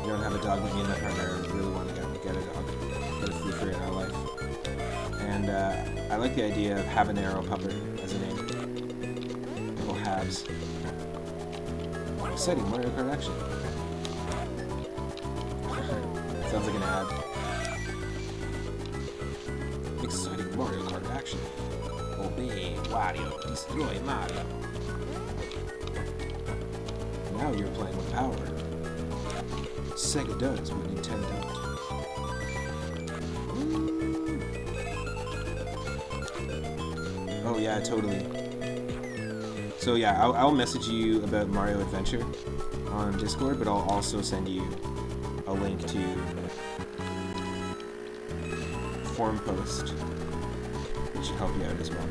You don't have a dog, but me and my partner really want to get a dog. Get a floofer in our life. And I like the idea of habanero pupper as a name. Little Habs. Exciting Mario Kart action. Sounds like an ad. Exciting Mario Kart action. Obey Wario, destroy Mario. Now you're playing with power. Sega does what Nintendo don't. Oh yeah, totally. So yeah, I'll message you about Mario Adventure on Discord, but I'll also send you a link to forum post, which should help you out as well.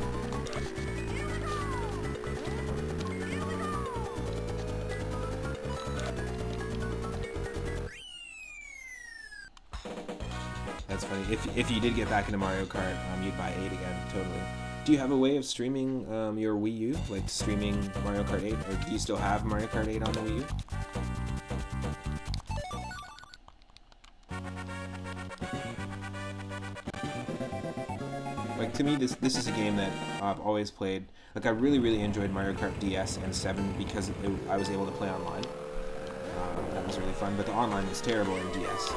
That's funny. If you did get back into Mario Kart, you'd buy 8 again, totally. Do you have a way of streaming your Wii U, like streaming Mario Kart 8, or do you still have Mario Kart 8 on the Wii U? Like, to me, this is a game that I've always played. Like, I really enjoyed Mario Kart DS and 7 because I was able to play online. That was really fun, but the online was terrible in DS.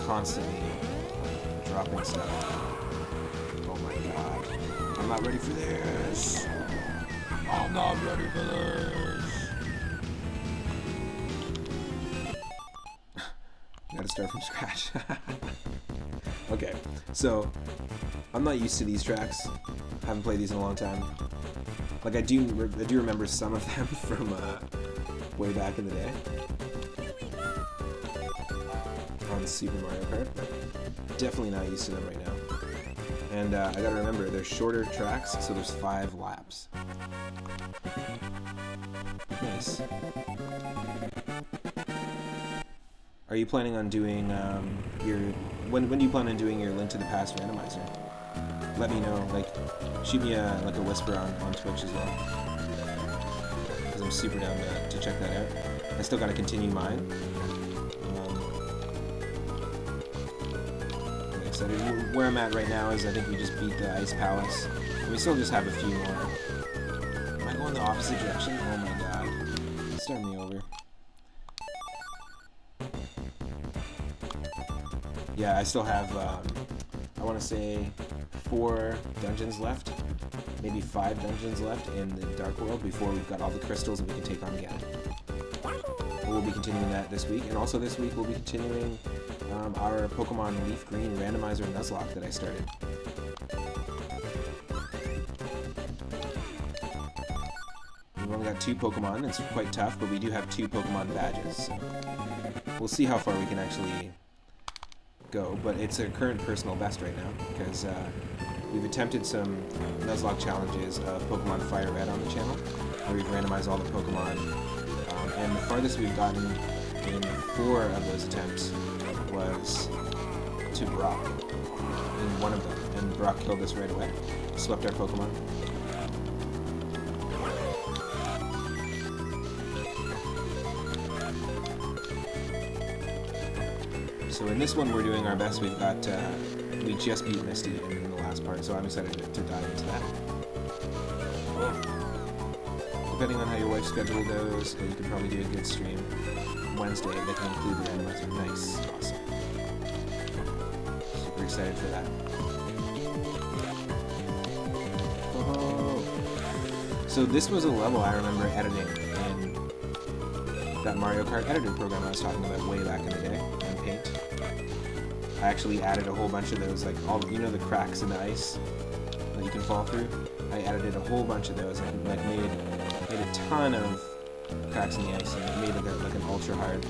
Constantly dropping stuff. Oh my god. I'm not ready for this. I'm not ready for this. Gotta start from scratch. Okay, so I'm not used to these tracks. Haven't played these in a long time. Like I do remember some of them from way back in the day on Super Mario Kart, but definitely not used to them right now. And I gotta remember, they're shorter tracks, so there's 5 laps. Nice. Are you planning on doing when do you plan on doing your Link to the Past randomizer? Let me know. Like, shoot me a whisper on Twitch as well, because I'm super down to check that out. I still gotta continue mine. I'm excited. Where I'm at right now is I think we just beat the Ice Palace, and we still just have a few more. Am I going the opposite direction? Oh my god! Start me over. Yeah, I still have, I want to say 4 dungeons left, maybe 5 dungeons left in the Dark World before we've got all the crystals that we can take on again. But we'll be continuing that this week, and also this week we'll be continuing our Pokemon Leaf Green Randomizer Nuzlocke that I started. We've only got 2 Pokemon. It's quite tough, but we do have 2 Pokemon badges, so we'll see how far we can actually go, but it's a current personal best right now because we've attempted some Nuzlocke challenges of Pokemon Fire Red on the channel, where we've randomized all the Pokemon, and the farthest we've gotten in 4 of those attempts was to Brock in one of them, and Brock killed us right away, swept our Pokemon. So in this one, we're doing our best. We've got, we just beat Misty in the last part, so I'm excited to dive into that. depending on how your wife's schedule goes, you can probably do a good stream Wednesday that can include the randomizer. Nice. Awesome. Super excited for that. Oh. So this was a level I remember editing in that Mario Kart editing program I was talking about way back in the day in Paint. I actually added a whole bunch of those, like all the cracks in the ice that you can fall through. I edited a whole bunch of those and like made a ton of cracks in the ice and made it like an ultra hard,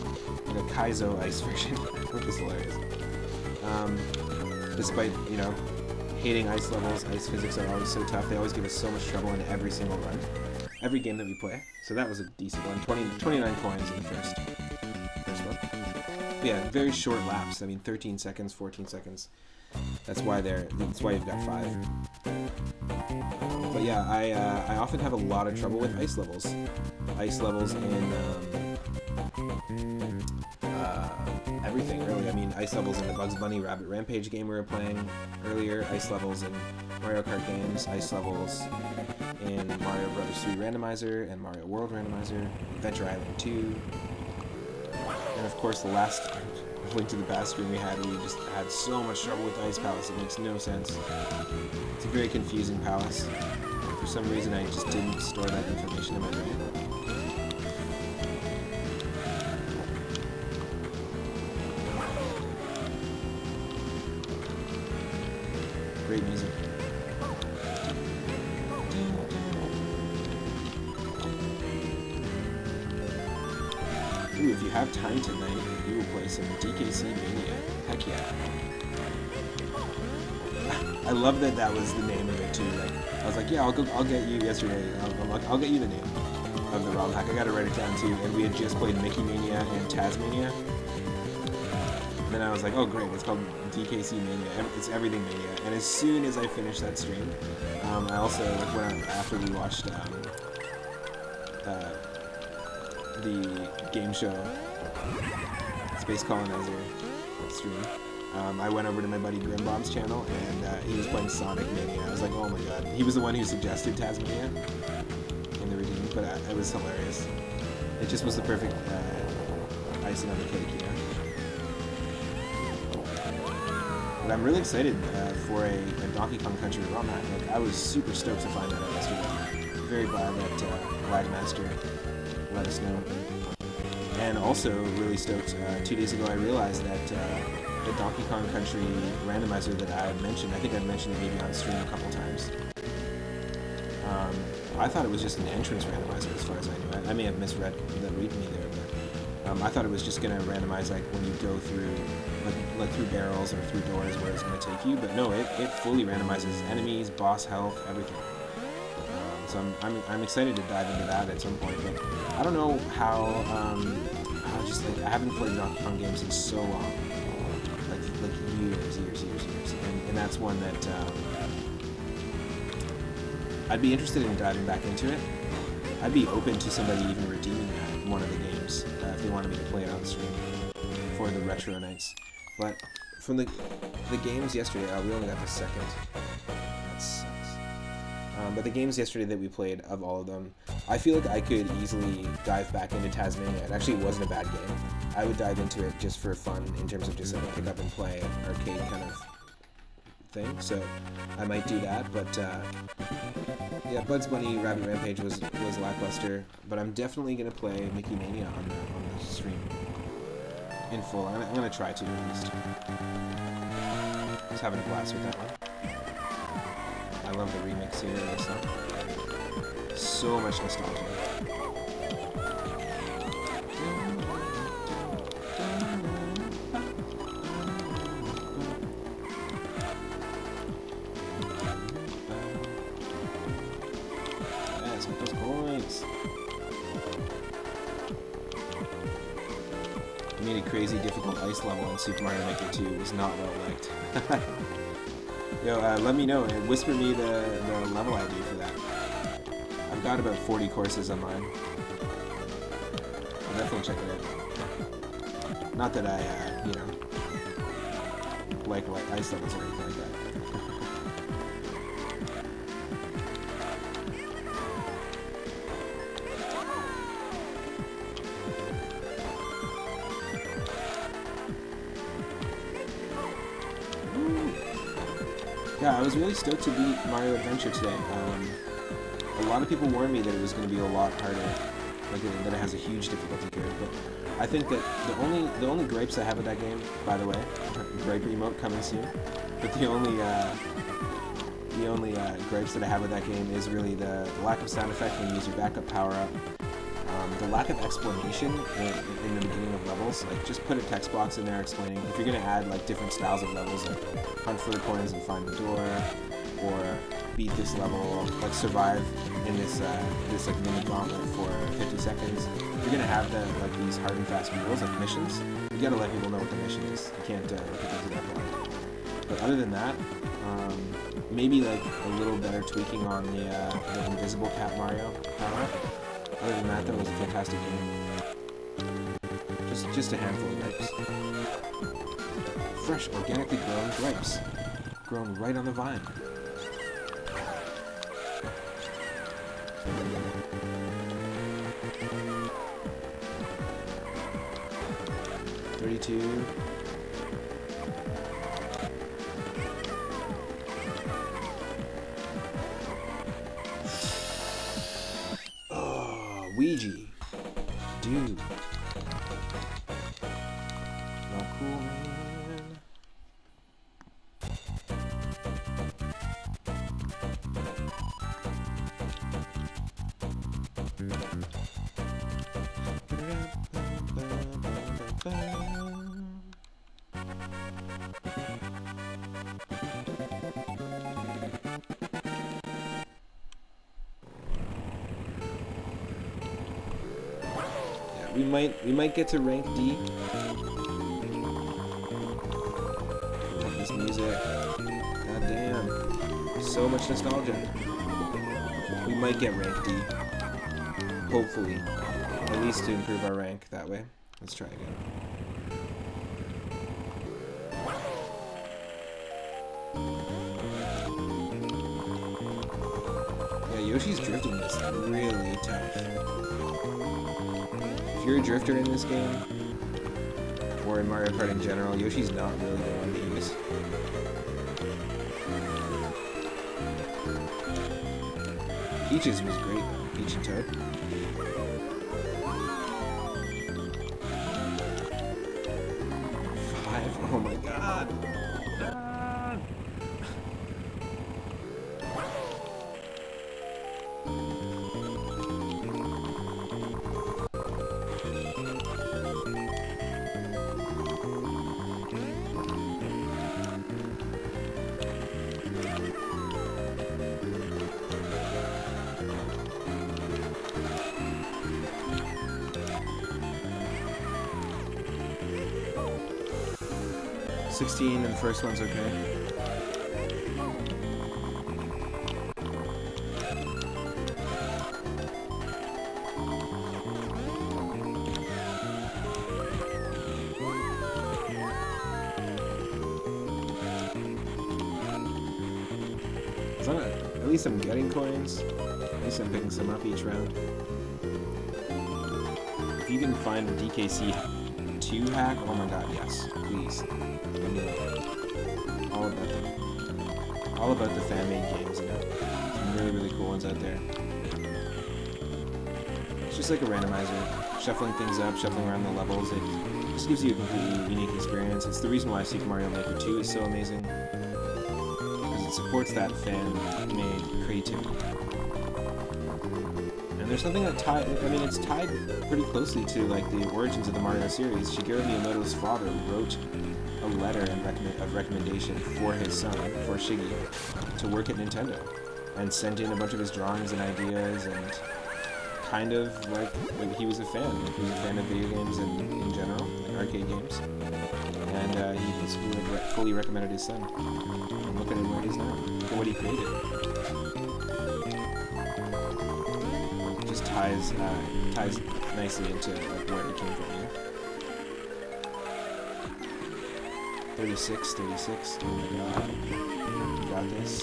like a Kaizo ice version, which is hilarious. Despite hating ice levels, ice physics are always so tough. They always give us so much trouble in every single run, every game that we play. So that was a decent one. 29 coins in the first one. But yeah, very short laps. I mean, 13 seconds, 14 seconds. That's why you've got 5. But yeah, I often have a lot of trouble with ice levels. Ice levels in everything, really. I mean, ice levels in the Bugs Bunny Rabbit Rampage game we were playing earlier, ice levels in Mario Kart games, ice levels in Mario Bros. 3 Randomizer and Mario World Randomizer, Adventure Island 2, and of course the last Link to the Past stream we just had so much trouble with the Ice Palace, it makes no sense. It's a very confusing palace. For some reason I just didn't store that information in my brain. Great music. Ooh, if you have time tonight, we will play some DKC Mania. Heck yeah. I love that was the name of it too. Like, I was like, yeah, I'll get you yesterday. I'll get you the name of the ROM hack. I gotta write it down too. And we had just played Mickey Mania and Tasmania. And then I was like, oh great, it's called DKC Mania. It's Everything Mania. And as soon as I finished that stream, I also after we watched the game show Space Colonizer stream, I went over to my buddy Grimbomb's channel and he was playing Sonic Mania. I was like, oh my god. He was the one who suggested Tasmania in the redeem, but it was hilarious. It just was the perfect icing on the cake, But I'm really excited for a Donkey Kong Country ROM hack. Like, I was super stoked to find that out yesterday. Very glad that Wagmaster let us know. And also really stoked, 2 days ago I realized that the Donkey Kong Country randomizer that I had mentioned, I think I mentioned it maybe on stream a couple times. I thought it was just an entrance randomizer as far as I knew. I may have misread the readme there, but I thought it was just going to randomize like when you go through, like through barrels or through doors where it's going to take you. But no, it fully randomizes enemies, boss health, everything. So I'm excited to dive into that at some point, but I don't know how, I haven't played Donkey Kong games in so long, like years, and that's one that I'd be interested in diving back into it. I'd be open to somebody even redeeming that, one of the games, if they wanted me to play it on stream for the retro nights. But from the games yesterday, we only got the second. That sucks. But the games yesterday that we played, of all of them, I feel like I could easily dive back into Tasmania. It actually wasn't a bad game. I would dive into it just for fun in terms of just like a pick up and play arcade kind of thing. So I might do that. But yeah, Bugs Bunny Rabbit Rampage was lackluster. But I'm definitely gonna play Mickey Mania on the stream in full. I'm gonna try to at least. Just having a blast with that one. I love the remix here of this song. So much nostalgia. Yes, with those coins. I made a crazy difficult ice level in Super Mario Maker 2. It was not well liked. Yo, let me know and whisper me the level ID for that. I've got about 40 courses on mine. I'll definitely check it out. Not that I, like ice levels or anything like that. Yeah, I was really stoked to beat Mario Adventure today. A lot of people warned me that it was going to be a lot harder, like that it has a huge difficulty curve. But I think that the only gripes I have with that game, by the way, gripe remote coming soon. But the only gripes that I have with that game is really the lack of sound effect when you use your backup power up. The lack of explanation in the beginning of levels, like just put a text box in there explaining if you're going to add like different styles of levels, like hunt for the coins and find the door, or beat this level, like survive in this like mini gauntlet for 50 seconds. If you're going to have these hard and fast rules like missions, you got to let people know what the mission is. You can't let people do that blind. But other than that, maybe like a little better tweaking on the invisible Cat Mario power. Other than that, was a fantastic game. Just a handful of grapes. Fresh, organically grown grapes. Grown right on the vine. $32. Ouija. Dude. Not cool, man. We might get to rank D. Love this music. God damn. So much nostalgia. We might get rank D. Hopefully. At least to improve our rank that way. Let's try again. Yeah, Yoshi's drifting is really tough. If you're a drifter in this game, or in Mario Kart in general, Yoshi's not really the one to use. Peaches was great though, Peach and Toad. $5, oh my god! 16 and the first one's okay. At least I'm getting coins. At least I'm picking some up each round. If you can find a DKC 2 hack, oh my god, yes. Please. Let me know. All about the fan-made games, you know. Some really, really cool ones out there. It's just like a randomizer. Shuffling things up, shuffling around the levels. It just gives you a completely unique experience. It's the reason why Super Mario Maker 2 is so amazing. Because it supports that fan-made creativity. And there's something that it's tied pretty closely to like the origins of the Mario series. Shigeru Miyamoto's father wrote a letter of recommendation for his son, for Shiggy, to work at Nintendo, and sent in a bunch of his drawings and ideas, and kind of like he was a fan. Like, he was a fan of video games and in general, like arcade games, and he fully recommended his son. And look at him where he is now. Look at what he created. Just ties nicely into like where it came from here. 36. Oh my god. We got this.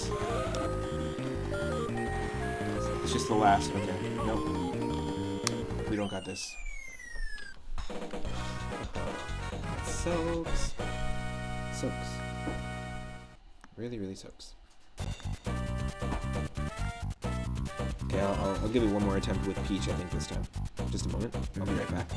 It's just the last. Okay. Nope. We don't got this. Soaks. Really, really soaks. Okay, I'll give it one more attempt with Peach, I think, this time. Just a moment. I'll be right back.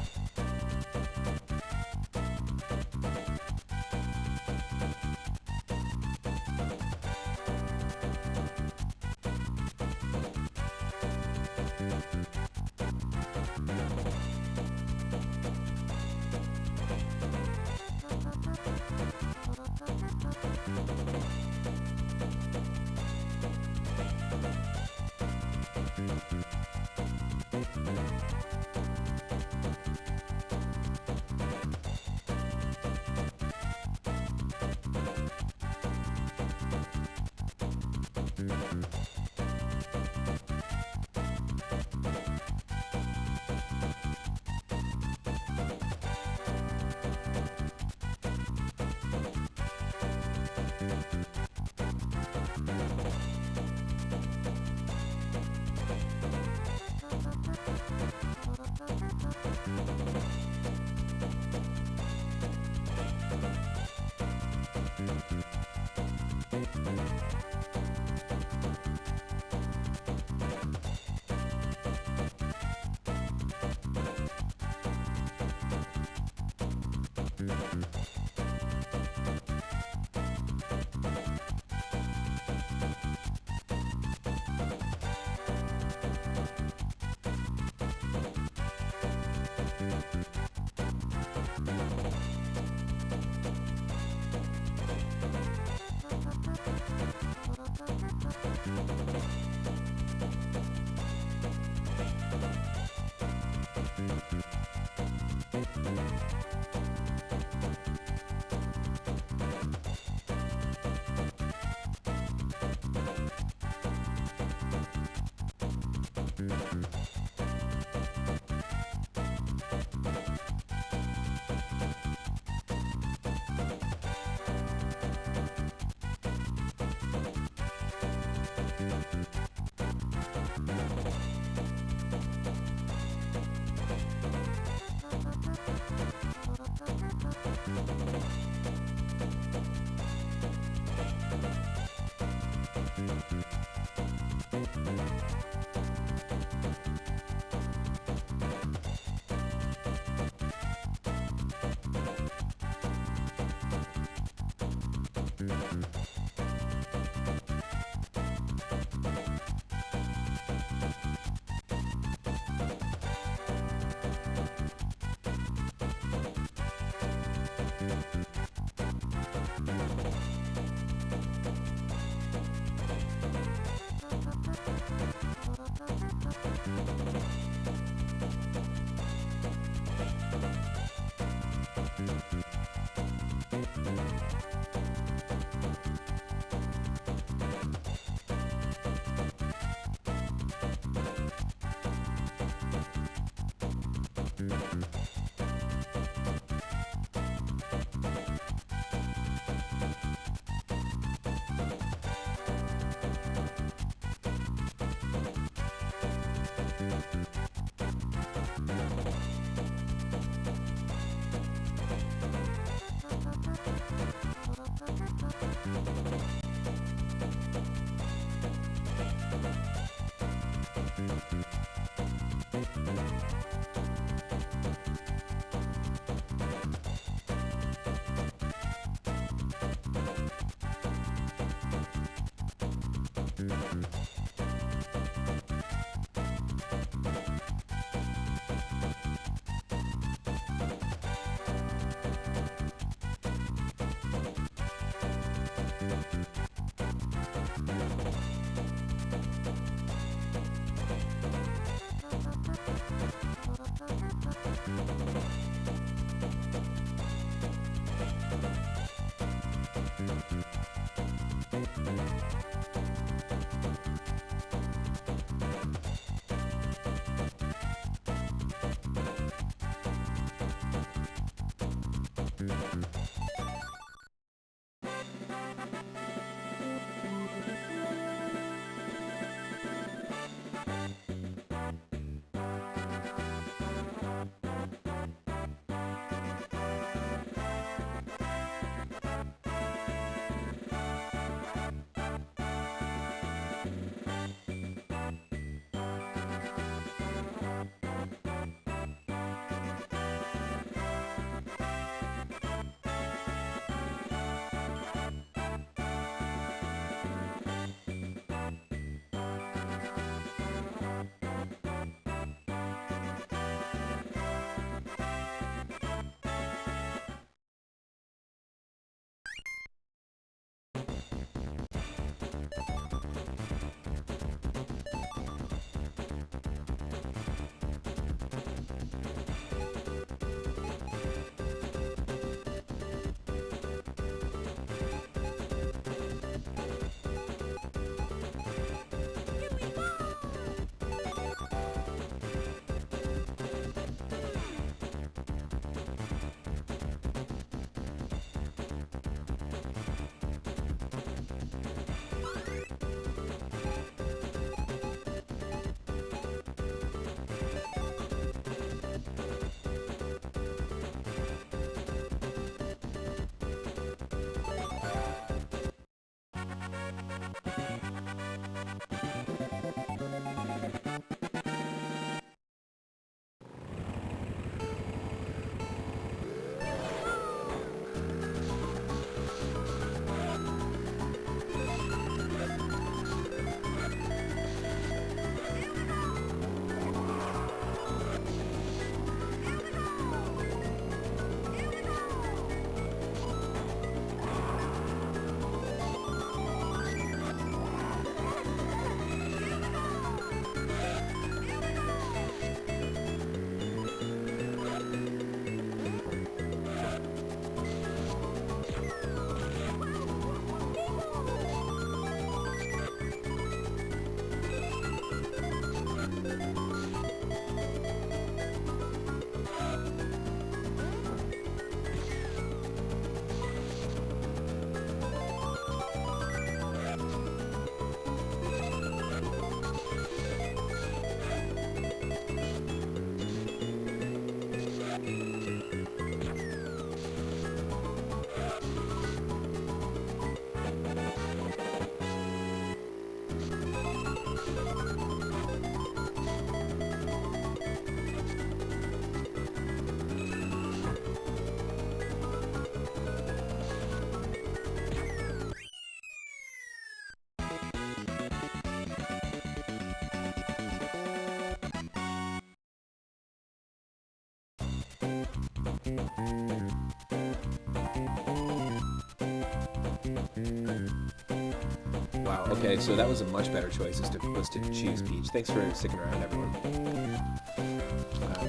Wow, okay, so that was a much better choice, was to choose Peach. Thanks for sticking around, everyone.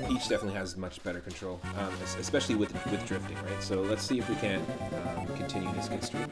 Peach definitely has much better control, especially with drifting, right? So let's see if we can continue this good streak.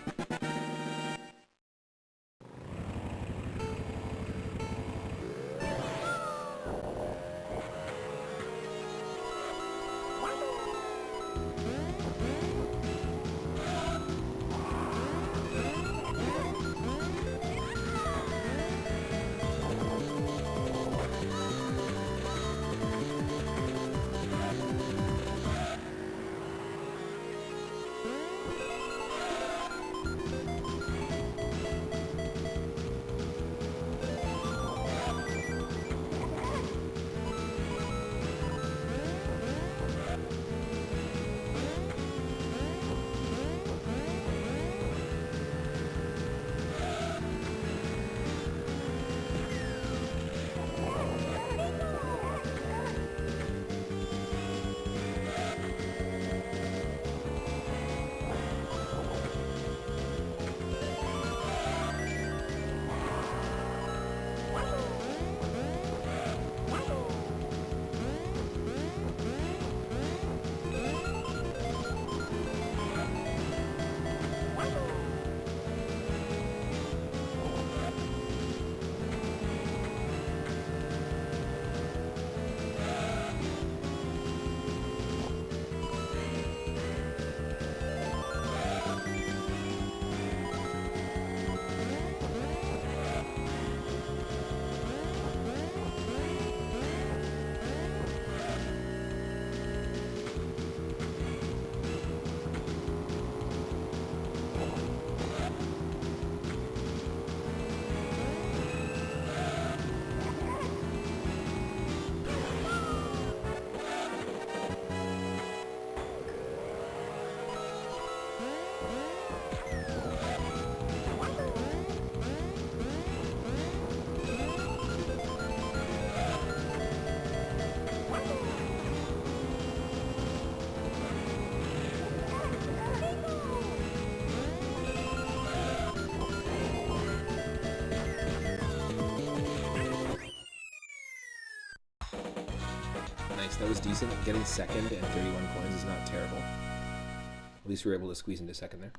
Nice, that was decent. Getting second and 31 coins is not terrible. At least we were able to squeeze into second there.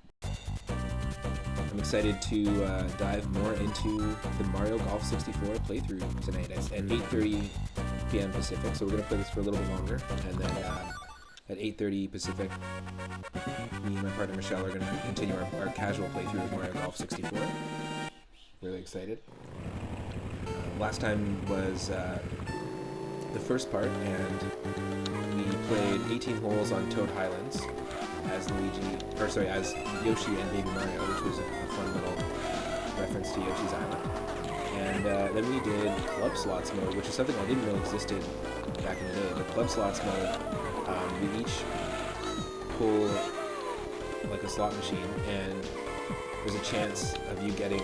I'm excited to dive more into the Mario Golf 64 playthrough tonight at 8:30 p.m. Pacific. So we're going to play this for a little bit longer. And then at 8:30 Pacific, me and my partner Michelle are going to continue our casual playthrough of Mario Golf 64. Really excited. Last time was the first part, and we played 18 holes on Toad Highlands as as Yoshi and Baby Mario, which was a fun little reference to Yoshi's Island. And then we did Club Slots mode, which is something I didn't know existed back in the day. The Club Slots mode, we each pull like a slot machine, and there's a chance of you getting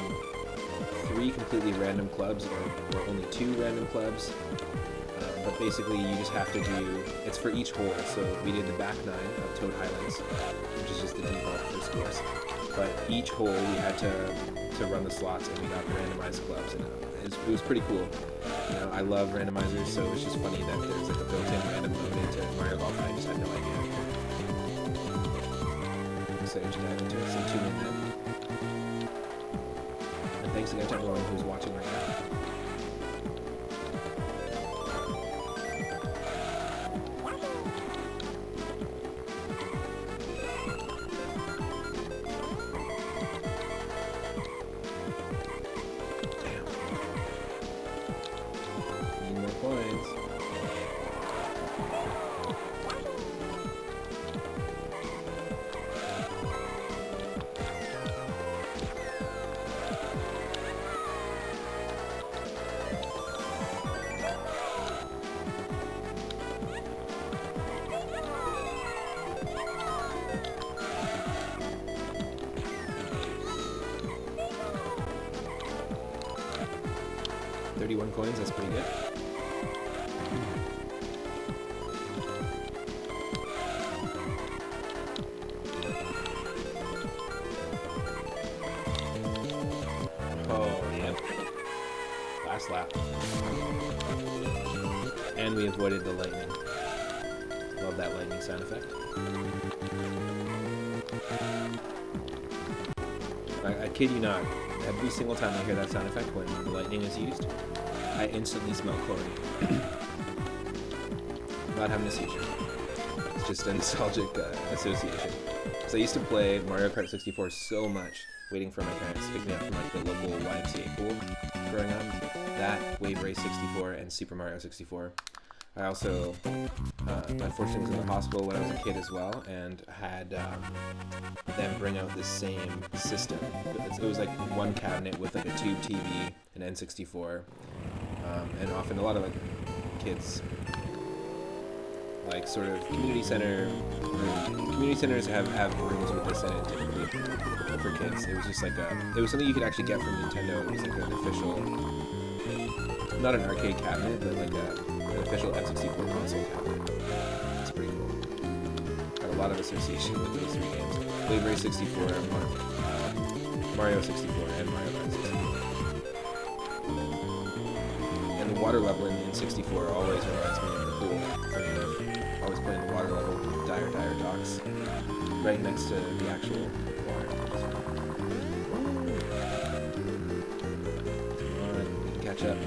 3 completely random clubs or only 2 random clubs. But basically you just have to do, it's for each hole. So we did the back 9 of Toad Highlands, which is just the default first course. But each hole we had to run the slots, and we got randomized clubs, and it was pretty cool. You know, I love randomizers, so it's just funny that there's like a built-in random mode into Mario Golf, and I just had no idea. I'm excited to dive into it, so tune in then. And thanks again to everyone who's watching right now. 31 coins, that's pretty good. Oh, yeah. Last lap. And we avoided the lightning. Love that lightning sound effect. I kid you not, every single time I hear that sound effect when the lightning is used, I instantly smell chlorine. Not having a seizure. It's just a nostalgic association. So I used to play Mario Kart 64 so much, waiting for my parents to pick me up from like the local YMCA pool growing up. That, Wave Race 64, and Super Mario 64. I also, unfortunately, was in the hospital when I was a kid as well, and had them bring out this same system. It was like one cabinet with like a tube TV, an N64, and often a lot of like kids, like sort of community centers have rooms with this in it typically for kids. It was just like it was something you could actually get from Nintendo. It was like an official, not an arcade cabinet, but like an official N64 console cabinet. It's pretty cool. Got a lot of association with those three games. Wave Race 64, Mario 64, and Mario Kart 64. And the water level in 64 always reminds me of the pool. Always playing the water level with Dire Docks right next to the actual water. Come on, we can catch up.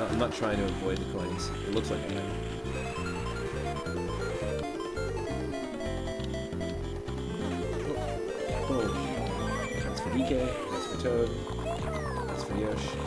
I'm not trying to avoid the coins. It looks like I am. Oh. That's for DK, that's for Toad, that's for Yoshi.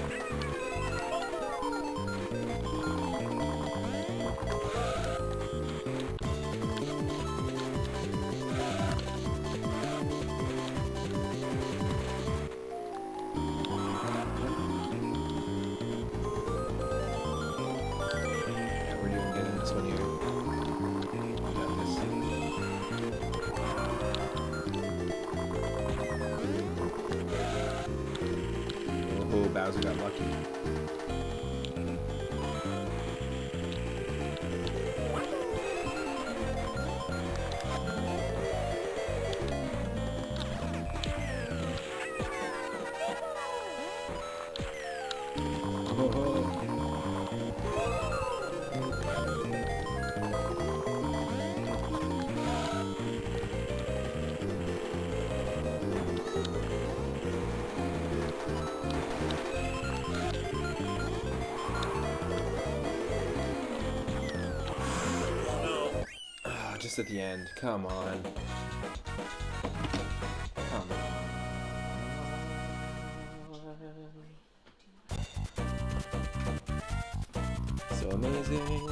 Bowser got lucky. Just at the end. Come on. Come on. So amazing.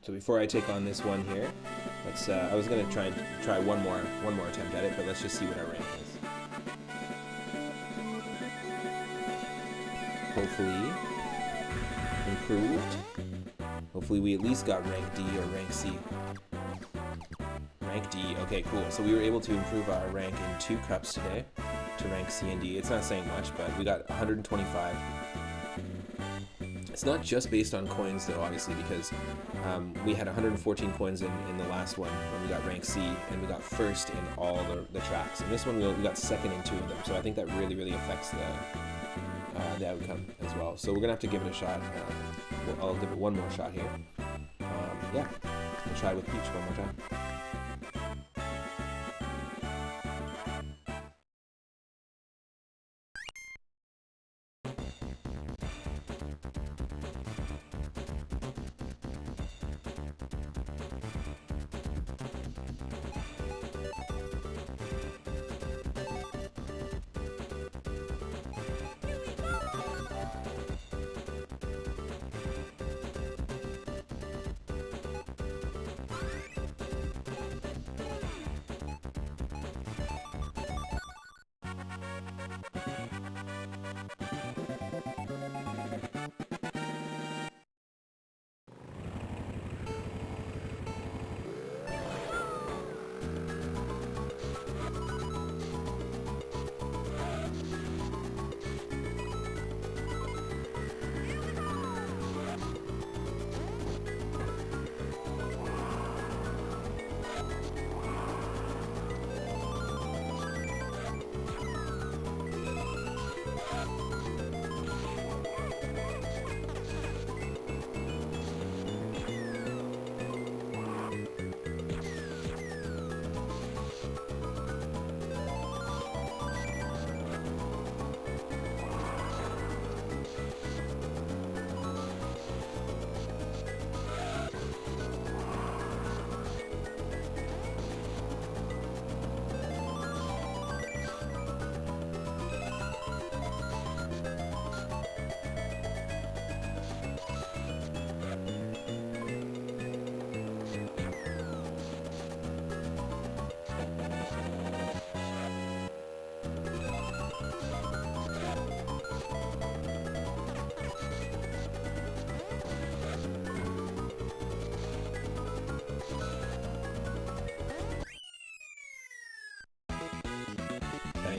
So before I take on this one here, let's. I was gonna try one more attempt at it, but let's just see what our rank is. Hopefully improved. Hopefully we at least got rank D or rank C. Rank D. Okay, cool. So we were able to improve our rank in 2 cups today to rank C and D. It's not saying much, but we got 125. It's not just based on coins though, obviously, because we had 114 coins in the last one when we got rank C, and we got first in all the tracks. And this one we got second in 2 of them, so I think that really affects the outcome as well. So we're gonna have to give it a shot. I'll give it one more shot here. Yeah, we'll try with Peach one more time.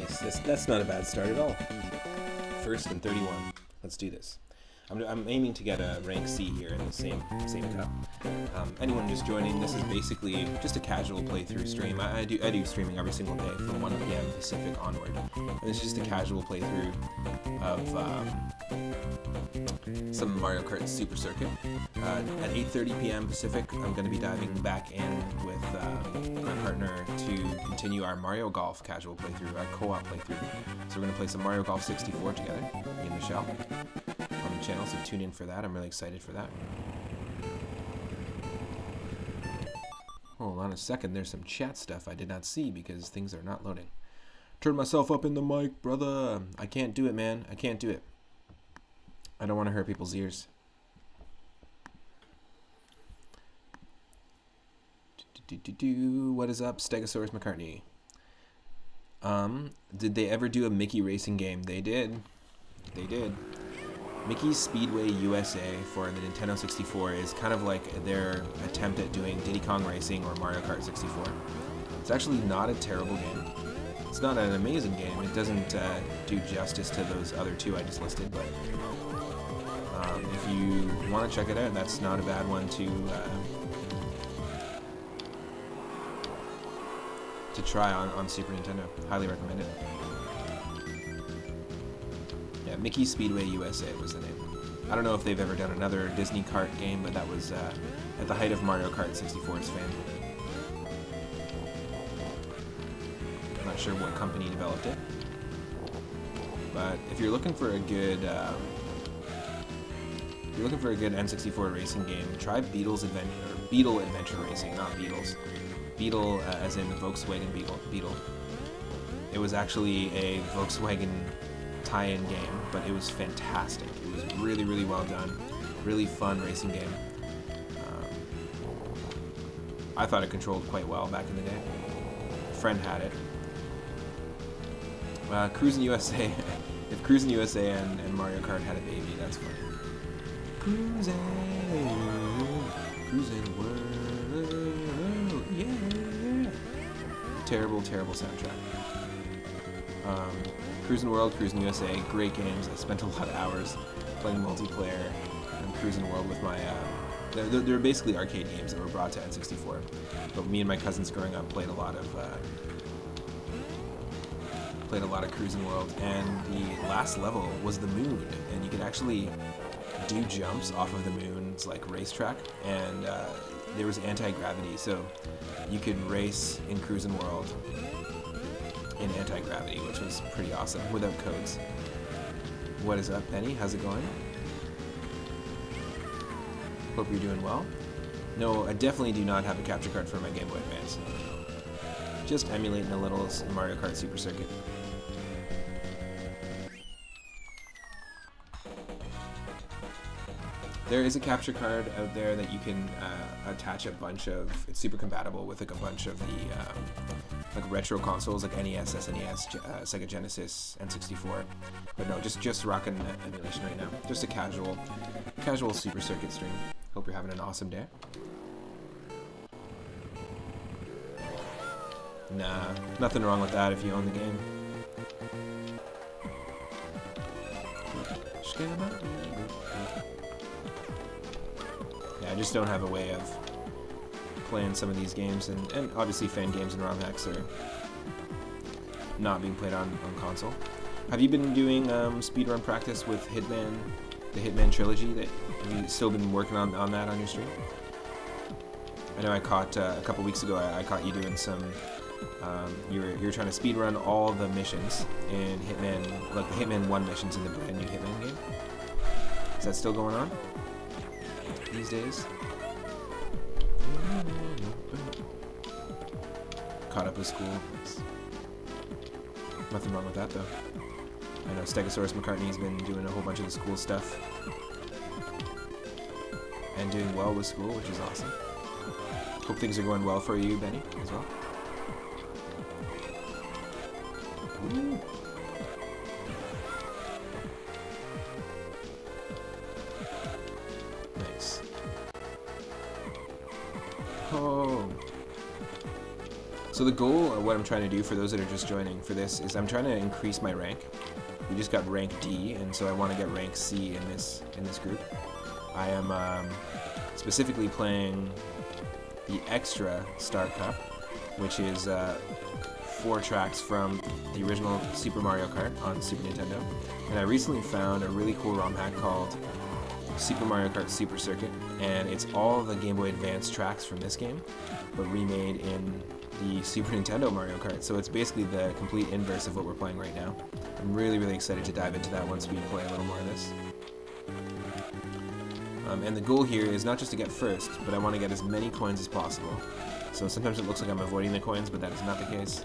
Nice. That's not a bad start at all. First and 31. Let's do this. I'm aiming to get a rank C here in the same cup. Anyone just joining, this is basically just a casual playthrough stream. I do streaming every single day from 1 p.m. Pacific onward. And it's just a casual playthrough of some Mario Kart Super Circuit. At 8:30 p.m. Pacific, I'm going to be diving back in with my partner to continue our Mario Golf casual playthrough, our co-op playthrough. So we're going to play some Mario Golf 64 together, me and Michelle, on the channel, so tune in for that. I'm really excited for that. Hold on a second, there's some chat stuff I did not see because things are not loading. Turn myself up in the mic, brother. I can't do it, man. I can't do it. I don't want to hurt people's ears. What is up, Stegosaurus McCartney? Did they ever do a Mickey racing game? They did. They did. Mickey's Speedway USA for the Nintendo 64 is kind of like their attempt at doing Diddy Kong Racing or Mario Kart 64. It's actually not a terrible game. It's not an amazing game. It doesn't do justice to those other two I just listed, but if you want to check it out, that's not a bad one to try on Super Nintendo. Highly recommend it. Yeah, Mickey Speedway USA was the name. I don't know if they've ever done another Disney kart game, but that was at the height of Mario Kart 64's fame. I'm not sure what company developed it, but if you're looking for a good N64 racing game, try Beetle Adventure Racing, not Beatles. Beetle as in Volkswagen Beetle. It was actually a Volkswagen tie-in game, but it was fantastic. It was really, really well done. Really fun racing game. I thought it controlled quite well back in the day. A friend had it. Cruisin' USA. If Cruisin' USA and Mario Kart had a baby, that's funny. Cruisin' world, yeah. Terrible, terrible soundtrack. Cruisin' World, Cruisin' USA, great games. I spent a lot of hours playing multiplayer and Cruisin' World with my. They're basically arcade games that were brought to N64. But me and my cousins growing up played a lot of Cruisin' World, and the last level was the moon, and you could actually do jumps off of the moon's like racetrack, and there was anti-gravity, so you could race in Cruisin' World in anti-gravity, which was pretty awesome, without codes. What is up, Penny? How's it going? Hope you're doing well. No, I definitely do not have a capture card for my Gameboy Advance. No. Just emulating a little Mario Kart Super Circuit. There is a capture card out there that you can attach a bunch of. It's super compatible with like a bunch of the like retro consoles like NES, SNES, Sega Genesis, N64. But no, just rocking emulation right now. Just a casual Super Circuit stream. Hope you're having an awesome day. Nah, nothing wrong with that if you own the game. Yeah, I just don't have a way of playing some of these games, and obviously fan games and ROM hacks are not being played on console. Have you been doing speedrun practice with Hitman, the Hitman trilogy? Have you still been working on that on your stream? I know I caught a couple weeks ago. I caught you doing some. You were trying to speedrun all the missions in Hitman, like the Hitman 1 missions in the brand new Hitman game. Is that still going on these days? Caught up with school. Nothing wrong with that though. I know Stegosaurus McCartney's been doing a whole bunch of the school stuff and doing well with school, which is awesome. Hope things are going well for you, Benny, as well. Ooh. Nice. Oh. So the goal, or what I'm trying to do for those that are just joining for this, is I'm trying to increase my rank. We just got rank D, and so I want to get rank C in this group. I am specifically playing the Extra Star Cup, which is 4 tracks from the original Super Mario Kart on Super Nintendo. And I recently found a really cool ROM hack called Super Mario Kart Super Circuit, and it's all the Game Boy Advance tracks from this game, but remade in the Super Nintendo Mario Kart. So it's basically the complete inverse of what we're playing right now. I'm really, really excited to dive into that once we play a little more of this. And the goal here is not just to get first, but I want to get as many coins as possible. So sometimes it looks like I'm avoiding the coins, but that is not the case.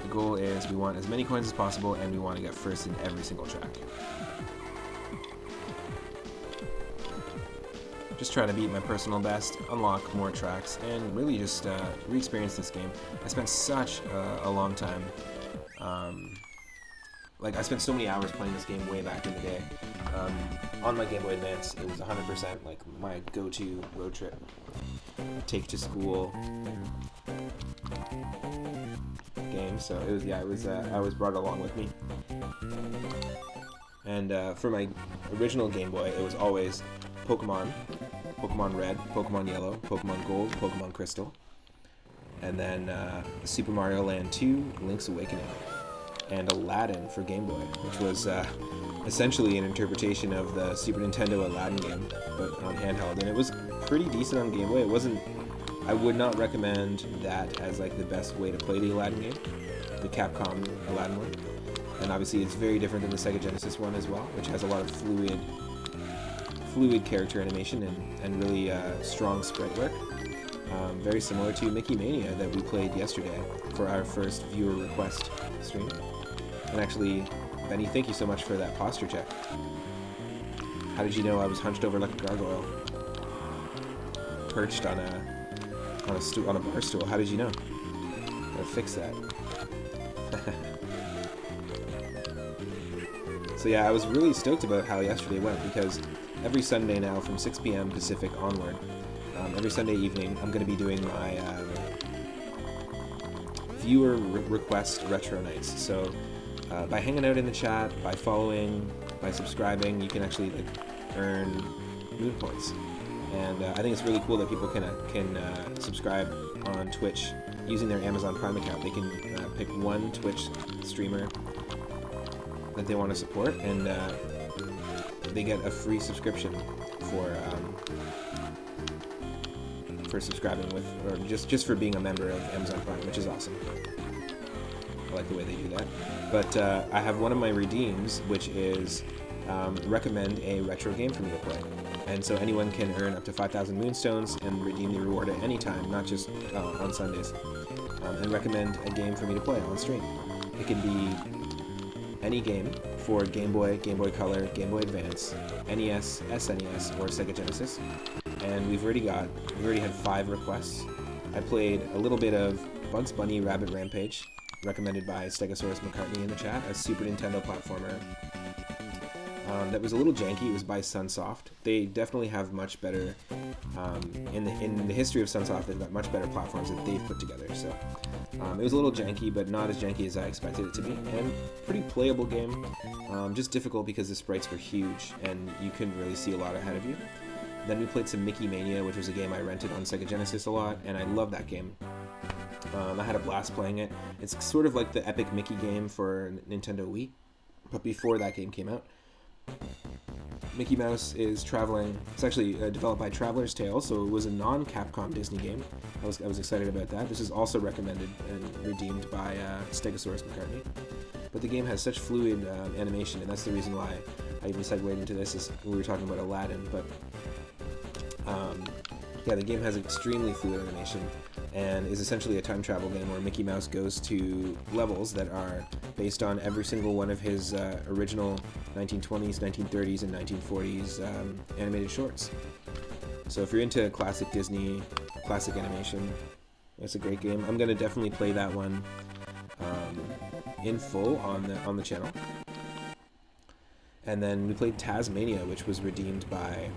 The goal is we want as many coins as possible, and we want to get first in every single track. Just try to beat my personal best, unlock more tracks, and really just re-experience this game. I spent such a long time. Like, I spent so many hours playing this game way back in the day. On my Game Boy Advance, it was 100% like my go-to road trip. Take to school game. So it was I always brought it along with me. And for my original Game Boy, it was always Pokemon Red, Pokemon Yellow, Pokemon Gold, Pokemon Crystal, and then Super Mario Land 2, Link's Awakening, and Aladdin for Game Boy, which was essentially an interpretation of the Super Nintendo Aladdin game, but on handheld, and it was pretty decent on Game Boy. I would not recommend that as like the best way to play the Aladdin game, the Capcom Aladdin one, and obviously it's very different than the Sega Genesis one as well, which has a lot of fluid character animation and really strong sprite work. Very similar to Mickey Mania that we played yesterday for our first viewer request stream. And actually, Benny, thank you so much for that posture check. How did you know I was hunched over like a gargoyle? Perched on a bar stool. How did you know? Gotta fix that. So yeah, I was really stoked about how yesterday went, because every Sunday now from 6 p.m. Pacific onward, every Sunday evening, I'm going to be doing my viewer request retro nights. So by hanging out in the chat, by following, by subscribing, you can actually earn moon points. And I think it's really cool that people can subscribe on Twitch using their Amazon Prime account. They can pick one Twitch streamer that they want to support, and they get a free subscription for subscribing with, or just for being a member of Amazon Prime, which is awesome. I like the way they do that. But I have one of my redeems, which is recommend a retro game for me to play. And so anyone can earn up to 5,000 Moonstones and redeem the reward at any time, not just on Sundays. And recommend a game for me to play on stream. It can be any game for Game Boy, Game Boy Color, Game Boy Advance, NES, SNES, or Sega Genesis. And we've already had 5 requests. I played a little bit of Bugs Bunny Rabbit Rampage, recommended by Stegosaurus McCartney in the chat, a Super Nintendo platformer. That was a little janky. It was by Sunsoft. They definitely have much better, in the history of Sunsoft, they've got much better platforms that they've put together. So it was a little janky, but not as janky as I expected it to be, and pretty playable game. Just difficult because the sprites were huge and you couldn't really see a lot ahead of you. Then we played some Mickey Mania, which was a game I rented on Sega Genesis a lot, and I love that game. I had a blast playing it. It's sort of like the Epic Mickey game for Nintendo Wii, but before that game came out. Mickey Mouse is traveling. It's actually developed by Traveler's Tales, so it was a non-Capcom Disney game. I was excited about that. This is also recommended and redeemed by Stegosaurus McCartney. But the game has such fluid animation, and that's the reason why I even segued into this, is we were talking about Aladdin. But yeah, the game has extremely fluid animation and is essentially a time travel game where Mickey Mouse goes to levels that are based on every single one of his original 1920s, 1930s, and 1940s animated shorts. So if you're into classic Disney, classic animation, it's a great game. I'm going to definitely play that one in full on the channel. And then we played Tasmania, which was redeemed by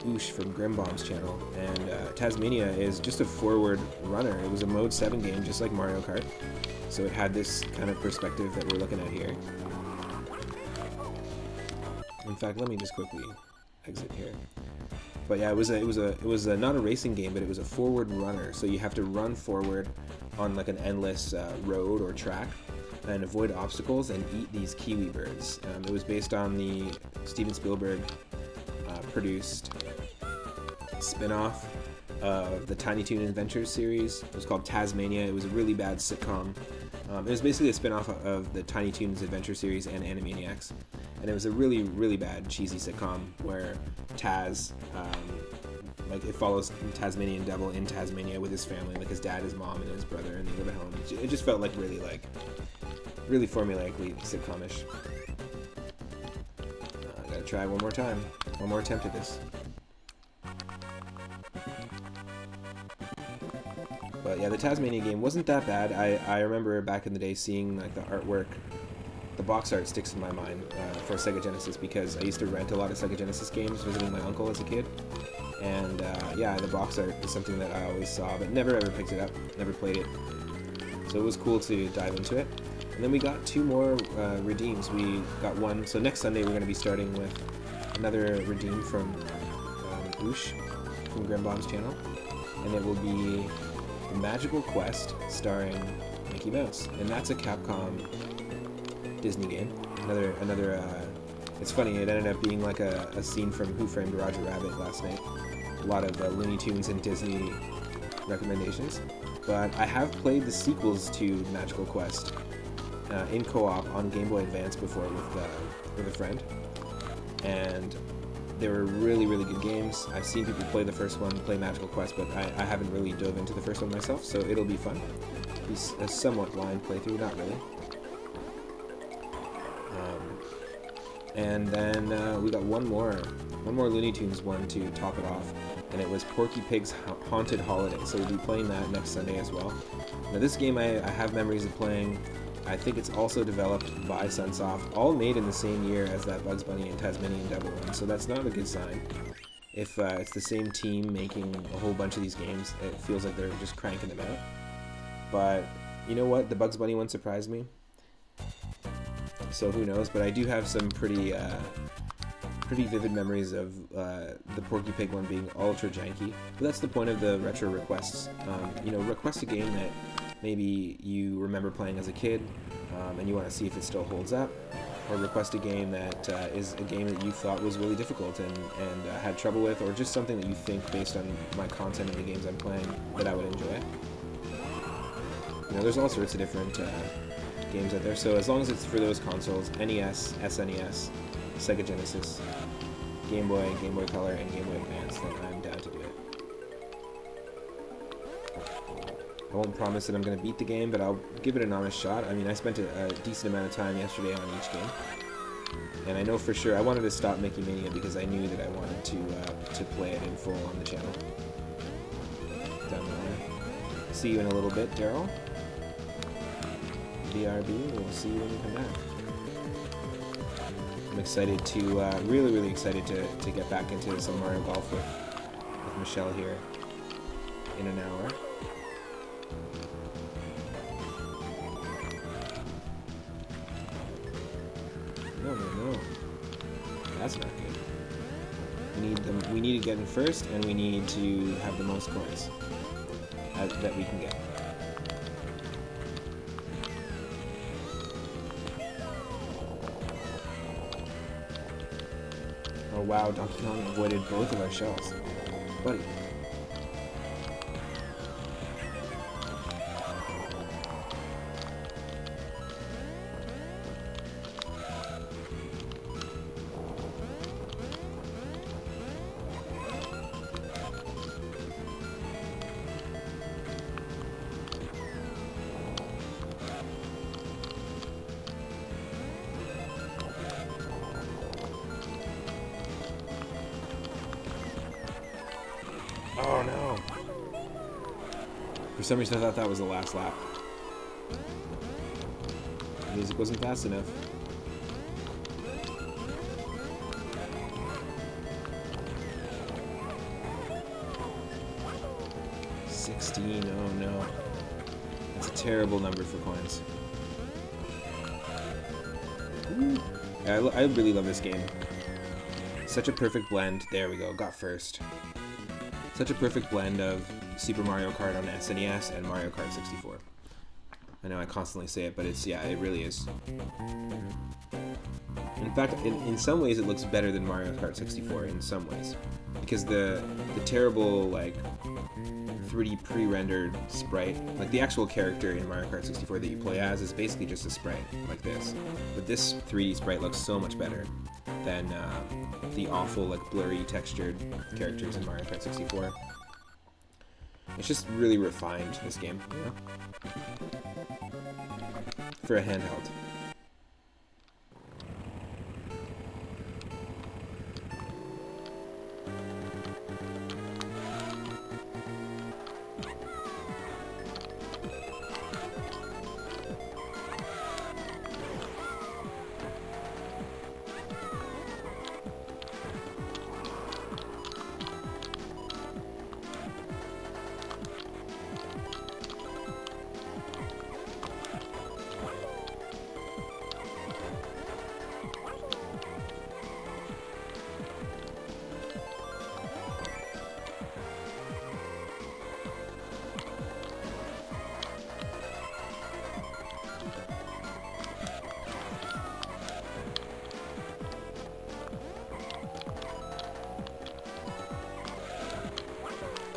Oosh from Grimbomb's channel, and Tasmania is just a forward runner. It was a Mode 7 game, just like Mario Kart, so it had this kind of perspective that we're looking at here. In fact, let me just quickly exit here. But yeah, it was not a racing game, but it was a forward runner. So you have to run forward on like an endless road or track and avoid obstacles and eat these kiwi birds. It was based on the Steven Spielberg produced spin-off of the Tiny Toon Adventures series. It was called Tasmania. It was a really bad sitcom. It was basically a spin-off of the Tiny Toons Adventure series and Animaniacs. And it was a really, really bad, cheesy sitcom where Taz, like it follows Tasmanian Devil in Tasmania with his family, like his dad, his mom, and his brother, and they live at home. It just felt really formulaically sitcomish. I gotta try one more time. One more attempt at this. But yeah, the Tasmania game wasn't that bad. I remember back in the day seeing like the artwork. The box art sticks in my mind for Sega Genesis because I used to rent a lot of Sega Genesis games visiting my uncle as a kid. And yeah, the box art is something that I always saw, but never ever picked it up, never played it. So it was cool to dive into it. And then we got 2 more redeems. We got one, so next Sunday we're going to be starting with another redeem from Oosh from Grimbomb's channel. And it will be The Magical Quest starring Mickey Mouse. And that's a Capcom Disney game. Another it's funny, it ended up being like a scene from Who Framed Roger Rabbit last night. A lot of Looney Tunes and Disney recommendations. But I have played the sequels to Magical Quest in co-op on Gameboy Advance before with a friend. And they were really, really good games. I've seen people play the first one, play Magical Quest, but I haven't really dove into the first one myself, so it'll be fun. It's a somewhat blind playthrough, not really. And then we got one more Looney Tunes one to top it off, and it was Porky Pig's Haunted Holiday. So we'll be playing that next Sunday as well. Now this game I have memories of playing. I think it's also developed by Sunsoft, all made in the same year as that Bugs Bunny and Tasmanian Devil one, so that's not a good sign. If it's the same team making a whole bunch of these games, it feels like they're just cranking them out. But you know what? The Bugs Bunny one surprised me. So who knows, but I do have some pretty vivid memories of the Porky Pig one being ultra janky. But that's the point of the retro requests. Request a game that maybe you remember playing as a kid, and you want to see if it still holds up, or request a game that is a game that you thought was really difficult and had trouble with, or just something that you think, based on my content and the games I'm playing, that I would enjoy. There's all sorts of different games out there, so as long as it's for those consoles, NES, SNES, Sega Genesis, Game Boy, Game Boy Color, and Game Boy Advance, then I'm down to do it. I won't promise that I'm going to beat the game, but I'll give it an honest shot. I mean, I spent a decent amount of time yesterday on each game, and I know for sure I wanted to stop Mickey Mania because I knew that I wanted to play it in full on the channel. Down the line. See you in a little bit, Daryl. BRB, we'll see you when you come back. I'm excited to, really excited to get back into some Mario Golf with Michelle here in an hour. No. That's not good. We need to get in first, and we need to have the most coins that we can get. Oh wow, Donkey Kong avoided both of our shells. Buddy. Oh no! For some reason I thought that was the last lap. The music wasn't fast enough. 16, oh no. That's a terrible number for coins. Ooh. I really love this game. Such a perfect blend. There we go, got first. Such a perfect blend of Super Mario Kart on SNES and Mario Kart 64. I know I constantly say it, but it's, yeah, it really is. In fact, in some ways it looks better than Mario Kart 64 in some ways. Because the terrible, like, 3D pre-rendered sprite, like the actual character in Mario Kart 64 that you play as is basically just a sprite, like this. But this 3D sprite looks so much better than the awful, like, blurry textured characters in Mario Kart 64. It's just really refined, this game, you know? For a handheld.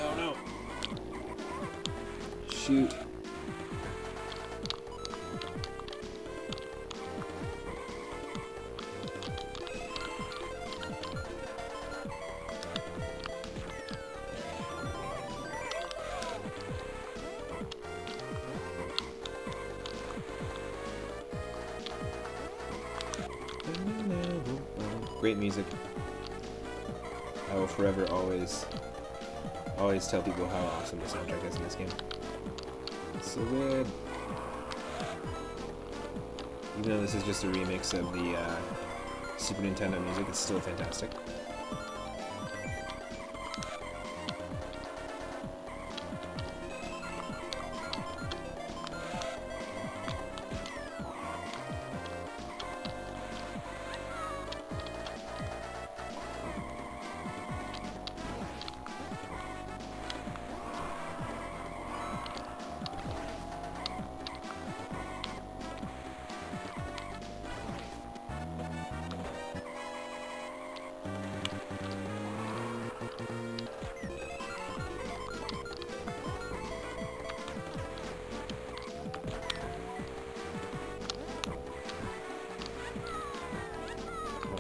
Oh no. Shoot. Great music. I will forever always tell people how awesome the soundtrack is in this game. It's so good. Even though this is just a remix of the Super Nintendo music, it's still fantastic.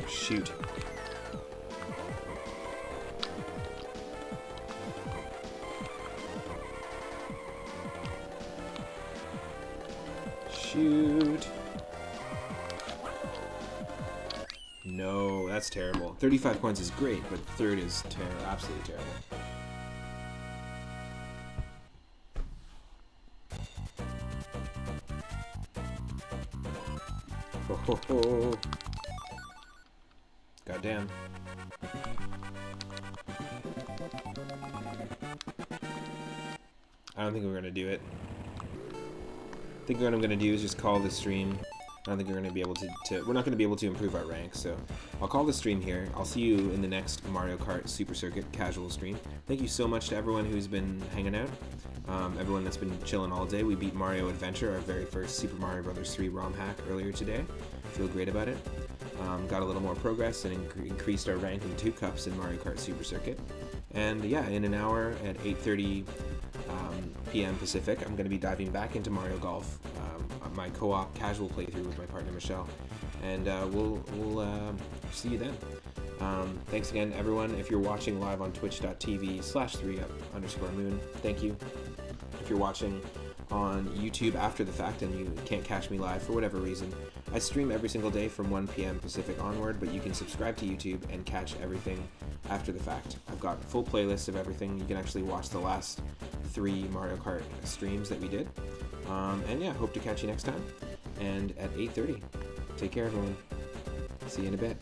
Shoot. Shoot. No, that's terrible. 35 points is great, but third is absolutely terrible. Ho ho ho. Goddamn. I don't think we're gonna do it. I think what I'm gonna do is just call the stream. I don't think we're gonna be able to we're not gonna be able to improve our rank, so I'll call the stream here. I'll see you in the next Mario Kart Super Circuit casual stream. Thank you so much to everyone who's been hanging out. Everyone that's been chilling all day. We beat Mario Adventure, our very first Super Mario Bros. 3 ROM hack earlier today. Feel great about it. Got a little more progress and increased our rank in 2 cups in Mario Kart Super Circuit. And yeah, in an hour at 8:30 p.m. Pacific, I'm going to be diving back into Mario Golf, my co-op casual playthrough with my partner Michelle. And we'll see you then. Thanks again, everyone. If you're watching live on twitch.tv/3up_moon, thank you. If you're watching on YouTube after the fact and you can't catch me live for whatever reason, I stream every single day from 1 p.m. Pacific onward, but you can subscribe to YouTube and catch everything after the fact. I've got full playlists of everything. You can actually watch the last 3 Mario Kart streams that we did. And yeah, hope to catch you next time. And at 8:30. Take care, everyone. See you in a bit.